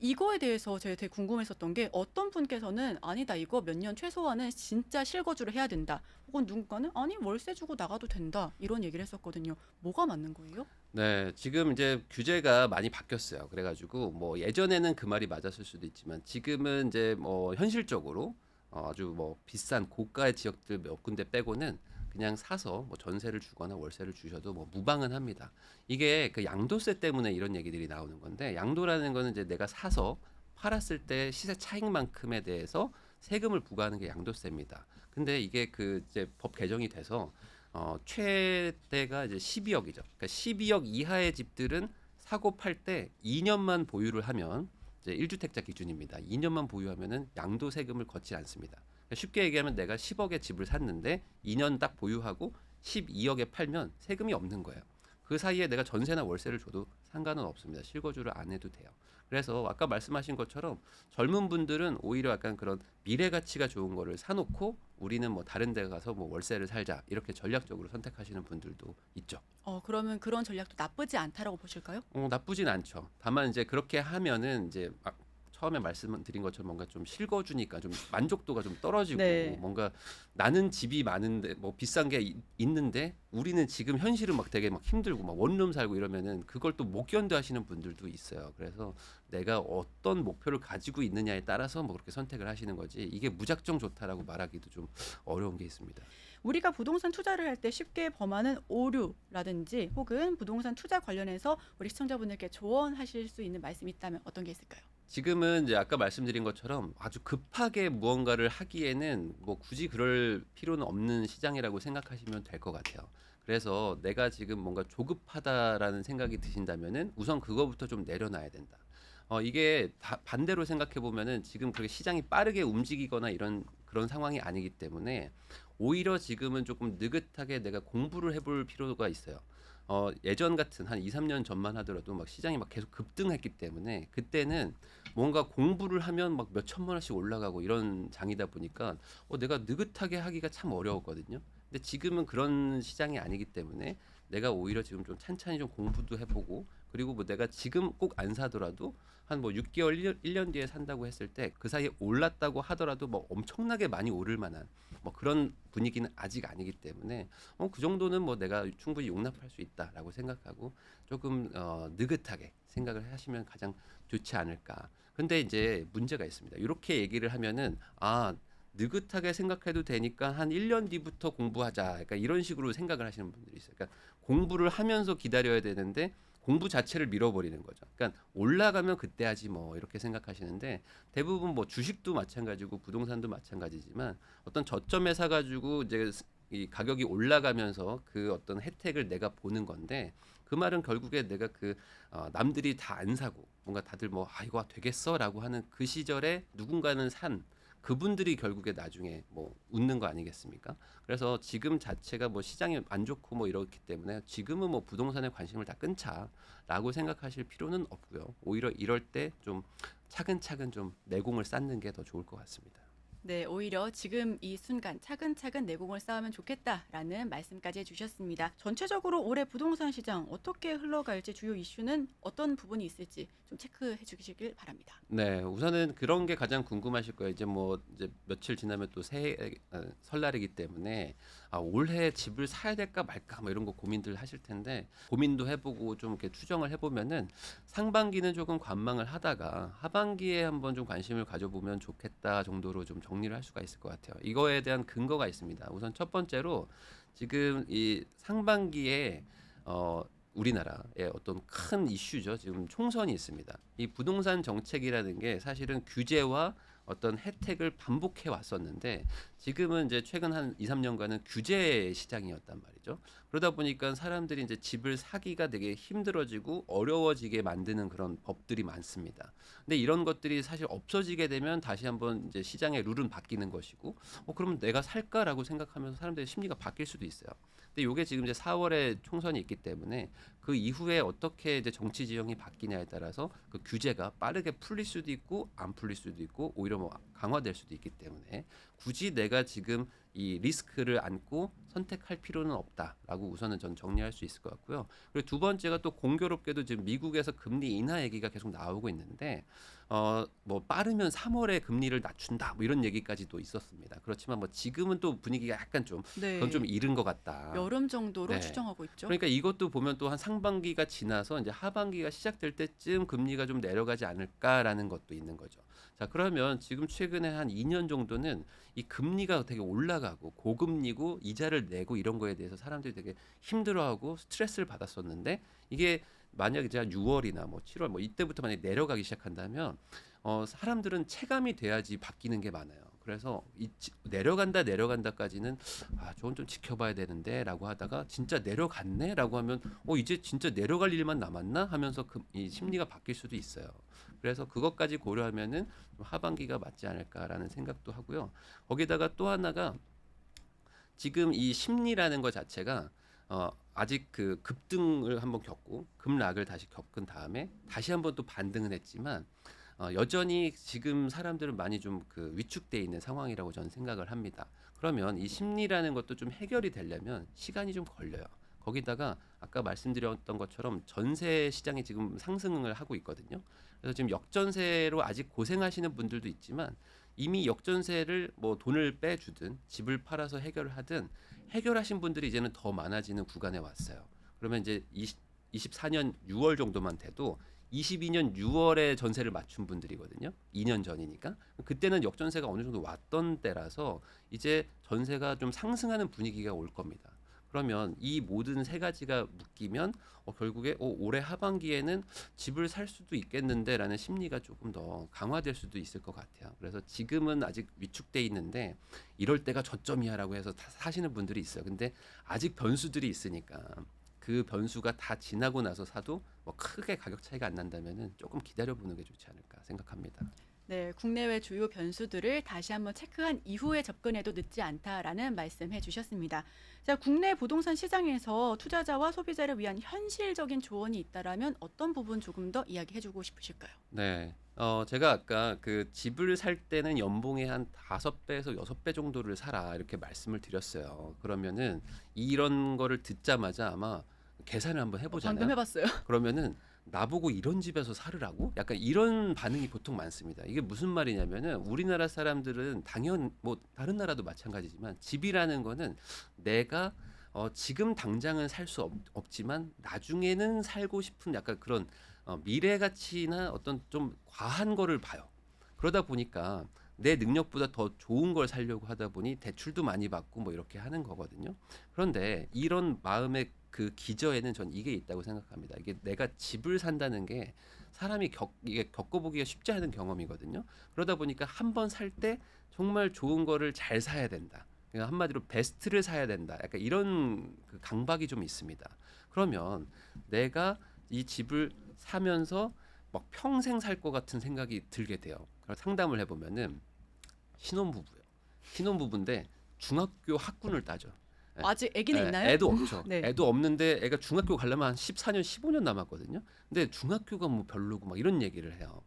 이거에 대해서 제가 되게 궁금했었던 게 어떤 분께서는 아니다 이거 몇 년 최소한은 진짜 실거주를 해야 된다. 혹은 누군가는 아니 월세 주고 나가도 된다. 이런 얘기를 했었거든요. 뭐가 맞는 거예요? 네, 지금 이제 규제가 많이 바뀌었어요. 그래가지고 뭐 예전에는 그 말이 맞았을 수도 있지만 지금은 이제 뭐 현실적으로 아주 뭐 비싼 고가의 지역들 몇 군데 빼고는 그냥 사서 뭐 전세를 주거나 월세를 주셔도 뭐 무방은 합니다. 이게 그 양도세 때문에 이런 얘기들이 나오는 건데 양도라는 거는 이제 내가 사서 팔았을 때 시세 차익만큼에 대해서 세금을 부과하는 게 양도세입니다. 근데 이게 그 이제 법 개정이 돼서 최대가 이제 12억이죠. 그러니까 12억 이하의 집들은 사고 팔 때 2년만 보유를 하면 이제 1주택자 기준입니다. 2년만 보유하면은 양도세금을 걷지 않습니다. 그러니까 쉽게 얘기하면 내가 10억의 집을 샀는데 2년 딱 보유하고 12억에 팔면 세금이 없는 거예요. 그 사이에 내가 전세나 월세를 줘도 상관은 없습니다. 실거주를 안 해도 돼요. 그래서 아까 말씀하신 것처럼 젊은 분들은 오히려 약간 그런 미래 가치가 좋은 거를 사놓고 우리는 뭐 다른 데 가서 뭐 월세를 살자 이렇게 전략적으로 선택하시는 분들도 있죠. 그러면 그런 전략도 나쁘지 않다라고 보실까요? 나쁘진 않죠. 다만 이제 그렇게 하면은 이제 처음에 말씀드린 것처럼 뭔가 좀 실거주니까 좀 만족도가 좀 떨어지고 네. 뭔가 나는 집이 많은데 뭐 비싼 게 있는데 우리는 지금 현실은 막 되게 막 힘들고 막 원룸 살고 이러면은 그걸 또 못 견뎌 하시는 분들도 있어요. 그래서 내가 어떤 목표를 가지고 있느냐에 따라서 뭐 그렇게 선택을 하시는 거지 이게 무작정 좋다라고 말하기도 좀 어려운 게 있습니다. 우리가 부동산 투자를 할 때 쉽게 범하는 오류라든지 혹은 부동산 투자 관련해서 우리 시청자분들께 조언하실 수 있는 말씀이 있다면 어떤 게 있을까요? 지금은 이제 아까 말씀드린 것처럼 아주 급하게 무언가를 하기에는 뭐 굳이 그럴 필요는 없는 시장이라고 생각하시면 될 것 같아요. 그래서 내가 지금 뭔가 조급하다라는 생각이 드신다면은 우선 그거부터 좀 내려놔야 된다. 이게 반대로 생각해 보면은 지금 그렇게 시장이 빠르게 움직이거나 이런 그런 상황이 아니기 때문에 오히려 지금은 조금 느긋하게 내가 공부를 해볼 필요가 있어요. 예전 같은 한 2, 3년 전만 하더라도 막 시장이 막 계속 급등했기 때문에 그때는 뭔가 공부를 하면 막 몇 천만 원씩 올라가고 이런 장이다 보니까 내가 느긋하게 하기가 참 어려웠거든요. 근데 지금은 그런 시장이 아니기 때문에 내가 오히려 지금 좀 찬찬히 좀 공부도 해보고 그리고 뭐 내가 지금 꼭 안 사더라도 한 뭐 6개월, 1년 뒤에 산다고 했을 때 그 사이에 올랐다고 하더라도 뭐 엄청나게 많이 오를 만한 뭐 그런 분위기는 아직 아니기 때문에 그 정도는 뭐 내가 충분히 용납할 수 있다라고 생각하고 조금 느긋하게 생각을 하시면 가장 좋지 않을까. 근데 이제 문제가 있습니다. 이렇게 얘기를 하면은 느긋하게 생각해도 되니까 한 1년 뒤부터 공부하자. 그러니까 이런 식으로 생각을 하시는 분들이 있어요. 그러니까 공부를 하면서 기다려야 되는데 공부 자체를 밀어버리는 거죠. 그러니까 올라가면 그때 하지 뭐 이렇게 생각하시는데 대부분 뭐 주식도 마찬가지고 부동산도 마찬가지지만 어떤 저점에 사가지고 이제 이 가격이 올라가면서 그 어떤 혜택을 내가 보는 건데 그 말은 결국에 내가 남들이 다 안 사고 뭔가 다들 뭐 이거 되겠어라고 하는 그 시절에 누군가는 산 그분들이 결국에 나중에 뭐 웃는 거 아니겠습니까? 그래서 지금 자체가 뭐 시장이 안 좋고 뭐 이렇기 때문에 지금은 뭐 부동산에 관심을 다 끊자라고 생각하실 필요는 없고요. 오히려 이럴 때 좀 차근차근 좀 내공을 쌓는 게 더 좋을 것 같습니다. 네, 오히려 지금 이 순간 차근차근 내공을 쌓으면 좋겠다라는 말씀까지 해주셨습니다. 전체적으로 올해 부동산 시장 어떻게 흘러갈지 주요 이슈는 어떤 부분이 있을지 좀 체크해 주시길 바랍니다. 네, 우선은 그런 게 가장 궁금하실 거예요. 이제 며칠 지나면 또 설날이기 때문에 올해 집을 사야 될까 말까 뭐 이런 거 고민들 하실 텐데 고민도 해보고 좀 이렇게 추정을 해보면은 상반기는 조금 관망을 하다가 하반기에 한번 좀 관심을 가져보면 좋겠다 정도로 좀 정리를 할 수가 있을 것 같아요. 이거에 대한 근거가 있습니다. 우선 첫 번째로 지금 이 상반기에 우리나라의 어떤 큰 이슈죠. 지금 총선이 있습니다. 이 부동산 정책이라는 게 사실은 규제와 어떤 혜택을 반복해 왔었는데 지금은 이제 최근 한 2, 3년간은 규제 시장이었단 말이죠. 그러다 보니까 사람들이 이제 집을 사기가 되게 힘들어지고 어려워지게 만드는 그런 법들이 많습니다. 근데 이런 것들이 사실 없어지게 되면 다시 한번 이제 시장의 룰은 바뀌는 것이고 그러면 내가 살까라고 생각하면서 사람들의 심리가 바뀔 수도 있어요. 근데 이게 지금 이제 4월에 총선이 있기 때문에 그 이후에 어떻게 이제 정치 지형이 바뀌냐에 따라서 그 규제가 빠르게 풀릴 수도 있고 안 풀릴 수도 있고 오히려 뭐 강화될 수도 있기 때문에 굳이 내가 지금 이 리스크를 안고 선택할 필요는 없다라고 우선은 전 정리할 수 있을 것 같고요. 그리고 두 번째가 또 공교롭게도 지금 미국에서 금리 인하 얘기가 계속 나오고 있는데 뭐 빠르면 3월에 금리를 낮춘다 뭐 이런 얘기까지도 있었습니다. 그렇지만 뭐 지금은 또 분위기가 약간 좀 그건 좀 이른 것 같다. 여름 정도로 네. 추정하고 있죠. 그러니까 이것도 보면 또 한 상반기가 지나서 이제 하반기가 시작될 때쯤 금리가 좀 내려가지 않을까라는 것도 있는 거죠. 자, 그러면 지금 최근에 한 2년 정도는 이 금리가 되게 올라가고 고금리고 이자를 내고 이런 거에 대해서 사람들이 되게 힘들어하고 스트레스를 받았었는데 이게 만약 이제 한 6월이나 뭐 7월 뭐 이때부터 만약 내려가기 시작한다면 사람들은 체감이 돼야지 바뀌는 게 많아요. 그래서 내려간다까지는 저건 좀 지켜봐야 되는데라고 하다가 진짜 내려갔네라고 하면 이제 진짜 내려갈 일만 남았나 하면서 이 심리가 바뀔 수도 있어요. 그래서 그것까지 고려하면은 좀 하반기가 맞지 않을까라는 생각도 하고요. 거기다가 또 하나가 지금 이 심리라는 것 자체가 아직 그 급등을 한번 겪고 급락을 다시 겪은 다음에 다시 한번 또 반등은 했지만 여전히 지금 사람들은 많이 좀 위축돼 있는 상황이라고 저는 생각을 합니다. 그러면 이 심리라는 것도 좀 해결이 되려면 시간이 좀 걸려요. 거기다가 아까 말씀드렸던 것처럼 전세 시장이 지금 상승을 하고 있거든요. 그래서 지금 역전세로 아직 고생하시는 분들도 있지만 이미 역전세를 뭐 돈을 빼주든 집을 팔아서 해결을 하든 해결하신 분들이 이제는 더 많아지는 구간에 왔어요. 그러면 이제 24년 6월 정도만 돼도 22년 6월에 전세를 맞춘 분들이거든요. 2년 전이니까. 그때는 역전세가 어느 정도 왔던 때라서 이제 전세가 좀 상승하는 분위기가 올 겁니다. 그러면 이 모든 세 가지가 묶이면 결국에 올해 하반기에는 집을 살 수도 있겠는데라는 심리가 조금 더 강화될 수도 있을 것 같아요. 그래서 지금은 아직 위축돼 있는데 이럴 때가 저점이야라고 해서 사시는 분들이 있어요. 근데 아직 변수들이 있으니까 그 변수가 다 지나고 나서 사도 뭐 크게 가격 차이가 안 난다면은 조금 기다려 보는 게 좋지 않을까 생각합니다. 네, 국내외 주요 변수들을 다시 한번 체크한 이후에 접근해도 늦지 않다라는 말씀해 주셨습니다. 자, 국내 부동산 시장에서 투자자와 소비자를 위한 현실적인 조언이 있다라면 어떤 부분 조금 더 이야기해 주고 싶으실까요? 네. 제가 아까 그 집을 살 때는 연봉의 한 5배에서 6배 정도를 사라 이렇게 말씀을 드렸어요. 그러면은 이런 거를 듣자마자 아마 계산을 한번 방금 해보잖아요. 해봤어요. 그러면은 나보고 이런 집에서 살으라고? 약간 이런 반응이 보통 많습니다. 이게 무슨 말이냐면은 우리나라 사람들은 당연 뭐 다른 나라도 마찬가지지만 집이라는 거는 내가 지금 당장은 살 수 없지만 나중에는 살고 싶은 약간 그런 미래 가치나 어떤 좀 과한 거를 봐요. 그러다 보니까 내 능력보다 더 좋은 걸 살려고 하다 보니 대출도 많이 받고 뭐 이렇게 하는 거거든요. 그런데 이런 마음의 그 기저에는 전 이게 있다고 생각합니다. 이게 내가 집을 산다는 게 사람이 이게 겪어보기가 쉽지 않은 경험이거든요. 그러다 보니까 한 번 살 때 정말 좋은 거를 잘 사야 된다. 그러니까 한마디로 베스트를 사야 된다. 약간 이런 그 강박이 좀 있습니다. 그러면 내가 이 집을 사면서 막 평생 살 것 같은 생각이 들게 돼요. 그래서 상담을 해보면은 신혼부부예요. 신혼부부인데 중학교 학군을 따져. 예. 아직 아기는 있나요? 애도 없죠. 네. 애도 없는데 애가 중학교 가려면 한 14년, 15년 남았거든요. 근데 중학교가 뭐 별로고 막 이런 얘기를 해요.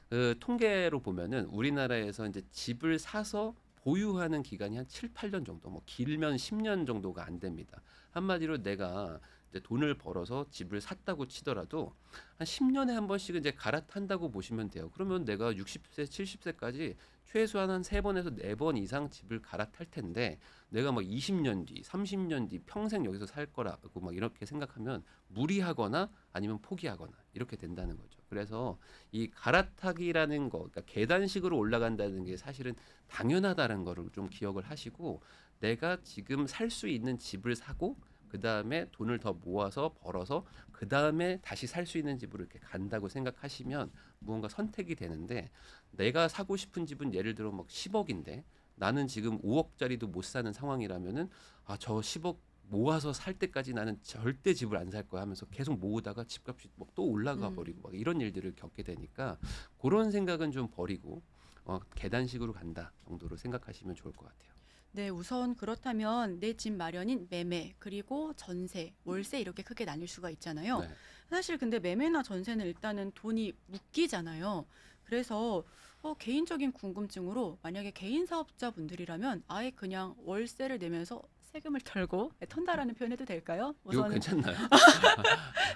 그 통계로 보면은 우리나라에서 이제 집을 사서 보유하는 기간이 한 7, 8년 정도, 뭐 길면 10년 정도가 안 됩니다. 한마디로 내가 이제 돈을 벌어서 집을 샀다고 치더라도 한 10년에 한 번씩 이제 갈아탄다고 보시면 돼요. 그러면 내가 60세, 70세까지 최소한 한 3번에서 4번 이상 집을 갈아탈 텐데 내가 막 20년 뒤, 30년 뒤 평생 여기서 살 거라고 막 이렇게 생각하면 무리하거나 아니면 포기하거나 이렇게 된다는 거죠. 그래서 이 갈아타기라는 거, 그러니까 계단식으로 올라간다는 게 사실은 당연하다는 거를 좀 기억을 하시고 내가 지금 살 수 있는 집을 사고 그 다음에 돈을 더 모아서 벌어서 그 다음에 다시 살 수 있는 집으로 이렇게 간다고 생각하시면 무언가 선택이 되는데 내가 사고 싶은 집은 예를 들어 막 10억인데 나는 지금 5억짜리도 못 사는 상황이라면은 저 10억 모아서 살 때까지 나는 절대 집을 안 살 거야 하면서 계속 모으다가 집값이 막 또 올라가 버리고 막 이런 일들을 겪게 되니까 그런 생각은 좀 버리고 계단식으로 간다 정도로 생각하시면 좋을 것 같아요. 네, 우선 그렇다면 내 집 마련인 매매, 그리고 전세, 월세 이렇게 크게 나뉠 수가 있잖아요. 네. 사실 근데 매매나 전세는 일단은 돈이 묶이잖아요. 그래서 개인적인 궁금증으로 만약에 개인 사업자분들이라면 아예 그냥 월세를 내면서 세금을 털고 턴다라는 표현 해도 될까요? 이거 우선 괜찮나요?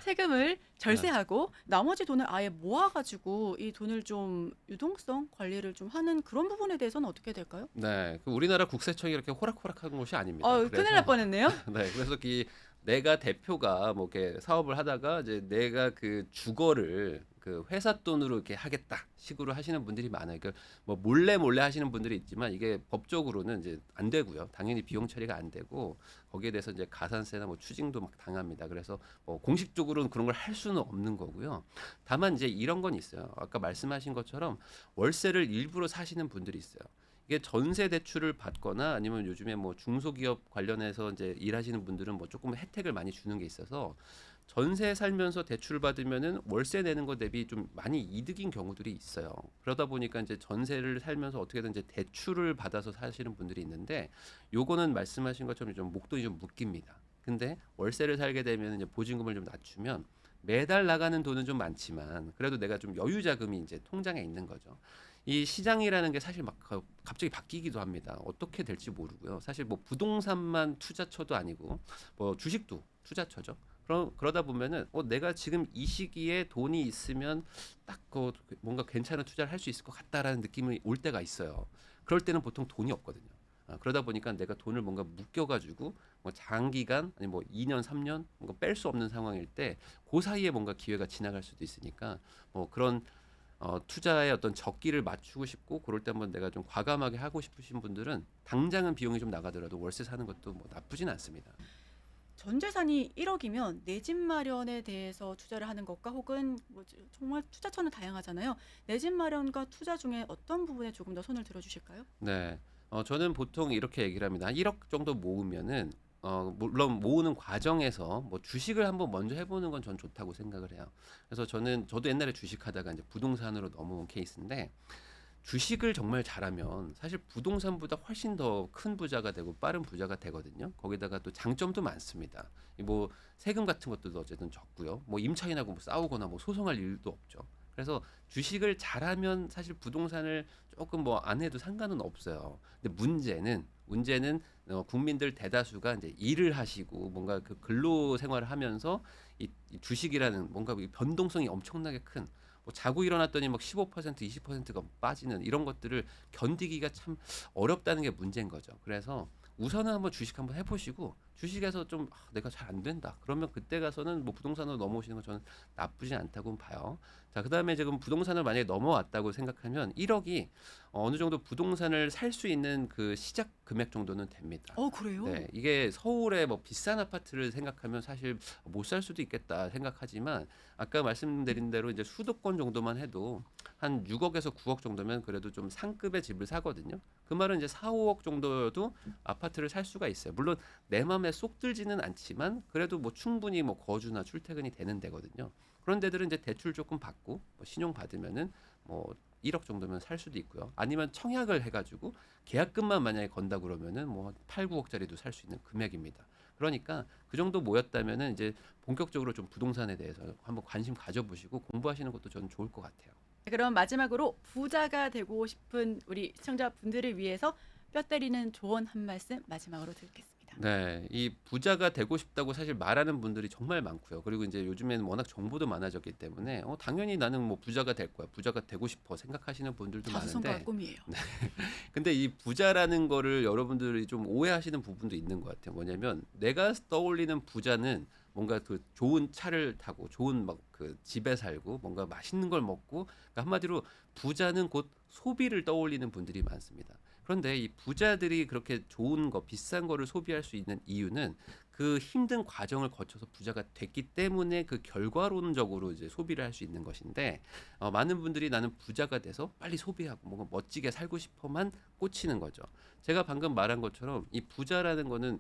세금을 절세하고 나머지 돈을 아예 모아가지고 이 돈을 좀 유동성 관리를 좀 하는 그런 부분에 대해서는 어떻게 될까요? 네, 그 우리나라 국세청이 이렇게 호락호락한 곳이 아닙니다. 큰일 날 뻔했네요. 네, 그래서 내가 대표가 뭐 이렇게 사업을 하다가 이제 내가 그 주거를 그 회사 돈으로 이렇게 하겠다 식으로 하시는 분들이 많아요. 그러니까 뭐 몰래 하시는 분들이 있지만 이게 법적으로는 이제 안 되고요. 당연히 비용 처리가 안 되고 거기에 대해서 이제 가산세나 뭐 추징도 막 당합니다. 그래서 뭐 공식적으로는 그런 걸 할 수는 없는 거고요. 다만 이제 이런 건 있어요. 아까 말씀하신 것처럼 월세를 일부러 사시는 분들이 있어요. 이게 전세 대출을 받거나 아니면 요즘에 뭐 중소기업 관련해서 이제 일하시는 분들은 뭐 조금 혜택을 많이 주는 게 있어서 전세 살면서 대출을 받으면은 월세 내는 거 대비 좀 많이 이득인 경우들이 있어요. 그러다 보니까 이제 전세를 살면서 어떻게든 이제 대출을 받아서 사시는 분들이 있는데 요거는 말씀하신 것처럼 좀 목돈이 좀 묶입니다. 근데 월세를 살게 되면 이제 보증금을 좀 낮추면 매달 나가는 돈은 좀 많지만 그래도 내가 좀 여유 자금이 이제 통장에 있는 거죠. 이 시장이라는 게 사실 막 갑자기 바뀌기도 합니다. 어떻게 될지 모르고요. 사실 뭐 부동산만 투자처도 아니고 뭐 주식도 투자처죠. 그러다 보면은 내가 지금 이 시기에 돈이 있으면 딱 뭔가 괜찮은 투자를 할 수 있을 것 같다라는 느낌이 올 때가 있어요. 그럴 때는 보통 돈이 없거든요. 그러다 보니까 내가 돈을 뭔가 묶여가지고 뭐 장기간 아니 뭐 2년, 3년 뭔가 뺄 수 없는 상황일 때 그 사이에 뭔가 기회가 지나갈 수도 있으니까 뭐 그런 투자의 어떤 적기를 맞추고 싶고 그럴 때 한번 내가 좀 과감하게 하고 싶으신 분들은 당장은 비용이 좀 나가더라도 월세 사는 것도 뭐 나쁘진 않습니다. 전 재산이 1억이면 내 집 마련에 대해서 투자를 하는 것과 혹은 정말 투자처는 다양하잖아요. 내 집 마련과 투자 중에 어떤 부분에 조금 더 손을 들어주실까요? 네. 저는 보통 이렇게 얘기를 합니다. 한 1억 정도 모으면은 물론 모으는 과정에서 뭐 주식을 한번 먼저 해보는 건 전 좋다고 생각을 해요. 그래서 저도 옛날에 주식하다가 이제 부동산으로 넘어온 케이스인데 주식을 정말 잘하면 사실 부동산보다 훨씬 더 큰 부자가 되고 빠른 부자가 되거든요. 거기다가 또 장점도 많습니다. 뭐 세금 같은 것도 어쨌든 적고요. 뭐 임차인하고 뭐 싸우거나 뭐 소송할 일도 없죠. 그래서 주식을 잘하면 사실 부동산을 조금 뭐 안 해도 상관은 없어요. 근데 문제는 국민들 대다수가 이제 일을 하시고 뭔가 그 근로 생활을 하면서 이 주식이라는 뭔가 이 변동성이 엄청나게 큰 뭐 자고 일어났더니 막 15% 20%가 빠지는 이런 것들을 견디기가 참 어렵다는 게 문제인 거죠. 그래서 우선은 한번 주식 한번 해보시고 주식에서 좀 내가 잘 안 된다. 그러면 그때 가서는 뭐 부동산으로 넘어오시는 건 저는 나쁘지 않다고 봐요. 자, 그다음에 지금 부동산을 만약에 넘어왔다고 생각하면 1억이 어느 정도 부동산을 살 수 있는 그 시작 금액 정도는 됩니다. 그래요? 네, 이게 서울의 뭐 비싼 아파트를 생각하면 사실 못 살 수도 있겠다 생각하지만 아까 말씀드린 대로 이제 수도권 정도만 해도 한 6억에서 9억 정도면 그래도 좀 상급의 집을 사거든요. 그 말은 이제 4, 5억 정도여도 아파트를 살 수가 있어요. 물론 내 마음에 쏙 들지는 않지만 그래도 뭐 충분히 뭐 거주나 출퇴근이 되는 데거든요. 그런 데들은 이제 대출 조금 받고 뭐 신용 받으면은 뭐 1억 정도면 살 수도 있고요. 아니면 청약을 해가지고 계약금만 만약에 건다 그러면은 뭐 8, 9억짜리도 살 수 있는 금액입니다. 그러니까 그 정도 모였다면은 이제 본격적으로 좀 부동산에 대해서 한번 관심 가져보시고 공부하시는 것도 저는 좋을 것 같아요. 그럼 마지막으로 부자가 되고 싶은 우리 시청자분들을 위해서 뼈 때리는 조언 한 말씀 마지막으로 듣겠습니다. 네, 이 부자가 되고 싶다고 사실 말하는 분들이 정말 많고요. 그리고 이제 요즘에는 워낙 정보도 많아졌기 때문에 당연히 나는 뭐 부자가 될 거야, 부자가 되고 싶어 생각하시는 분들도 자수성가가 많은데, 꿈이에요. 근데 이 부자라는 거를 여러분들이 좀 오해하시는 부분도 있는 것 같아요. 뭐냐면 내가 떠올리는 부자는 뭔가 그 좋은 차를 타고 좋은 막 그 집에 살고 뭔가 맛있는 걸 먹고 그러니까 한마디로 부자는 곧 소비를 떠올리는 분들이 많습니다. 그런데 이 부자들이 그렇게 좋은 거, 비싼 거를 소비할 수 있는 이유는 그 힘든 과정을 거쳐서 부자가 됐기 때문에 그 결과론적으로 이제 소비를 할 수 있는 것인데 많은 분들이 나는 부자가 돼서 빨리 소비하고 뭔가 멋지게 살고 싶어만 꽂히는 거죠. 제가 방금 말한 것처럼 이 부자라는 거는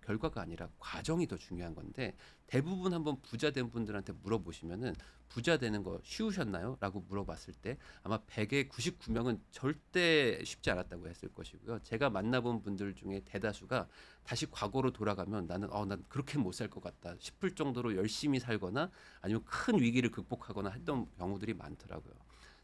결과가 아니라 과정이 더 중요한 건데 대부분 한번 부자 된 분들한테 물어보시면은 부자 되는 거 쉬우셨나요? 라고 물어봤을 때 아마 100에 99명은 절대 쉽지 않았다고 했을 것이고요. 제가 만나본 분들 중에 대다수가 다시 과거로 돌아가면 난 그렇게 못 살 것 같다 싶을 정도로 열심히 살거나 아니면 큰 위기를 극복하거나 했던 경우들이 많더라고요.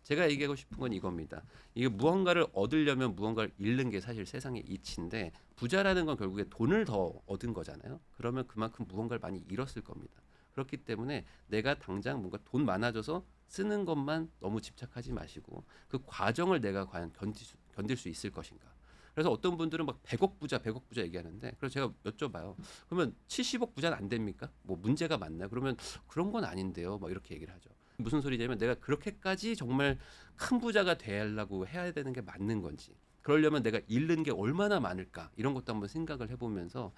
제가 얘기하고 싶은 건 이겁니다. 이게 무언가를 얻으려면 무언가를 잃는 게 사실 세상의 이치인데 부자라는 건 결국에 돈을 더 얻은 거잖아요. 그러면 그만큼 무언가를 많이 잃었을 겁니다. 그렇기 때문에 내가 당장 뭔가 돈 많아져서 쓰는 것만 너무 집착하지 마시고 그 과정을 내가 과연 견딜 수 있을 것인가. 그래서 어떤 분들은 막 100억 부자 얘기하는데 그래서 제가 여쭤봐요. 그러면 70억 부자는 안 됩니까? 뭐 문제가 많나요? 그러면 그런 건 아닌데요. 막 이렇게 얘기를 하죠. 무슨 소리냐면 내가 그렇게까지 정말 큰 부자가 되려고 해야 되는 게 맞는 건지 그러려면 내가 잃는 게 얼마나 많을까 이런 것도 한번 생각을 해보면서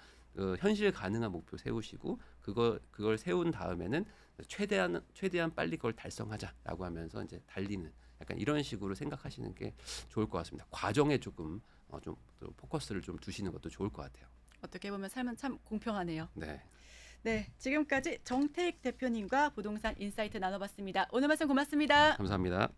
현실 가능한 목표 세우시고 그걸 세운 다음에는 최대한 빨리 그걸 달성하자라고 하면서 이제 달리는 약간 이런 식으로 생각하시는 게 좋을 것 같습니다. 과정에 조금 좀 포커스를 좀 두시는 것도 좋을 것 같아요. 어떻게 보면 삶은 참 공평하네요. 네. 네, 지금까지 정태익 대표님과 부동산 인사이트 나눠봤습니다. 오늘 말씀 고맙습니다. 감사합니다.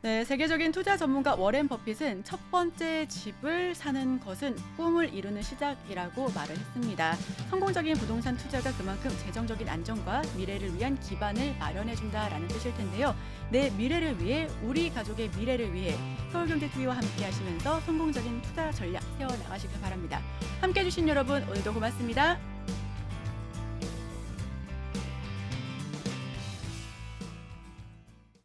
네, 세계적인 투자 전문가 워렌 버핏은 첫 번째 집을 사는 것은 꿈을 이루는 시작이라고 말을 했습니다. 성공적인 부동산 투자가 그만큼 재정적인 안정과 미래를 위한 기반을 마련해준다라는 뜻일 텐데요. 내 미래를 위해, 우리 가족의 미래를 위해 서울경제TV와 함께 하시면서 성공적인 투자 전략 세워나가시길 바랍니다. 함께해 주신 여러분 오늘도 고맙습니다.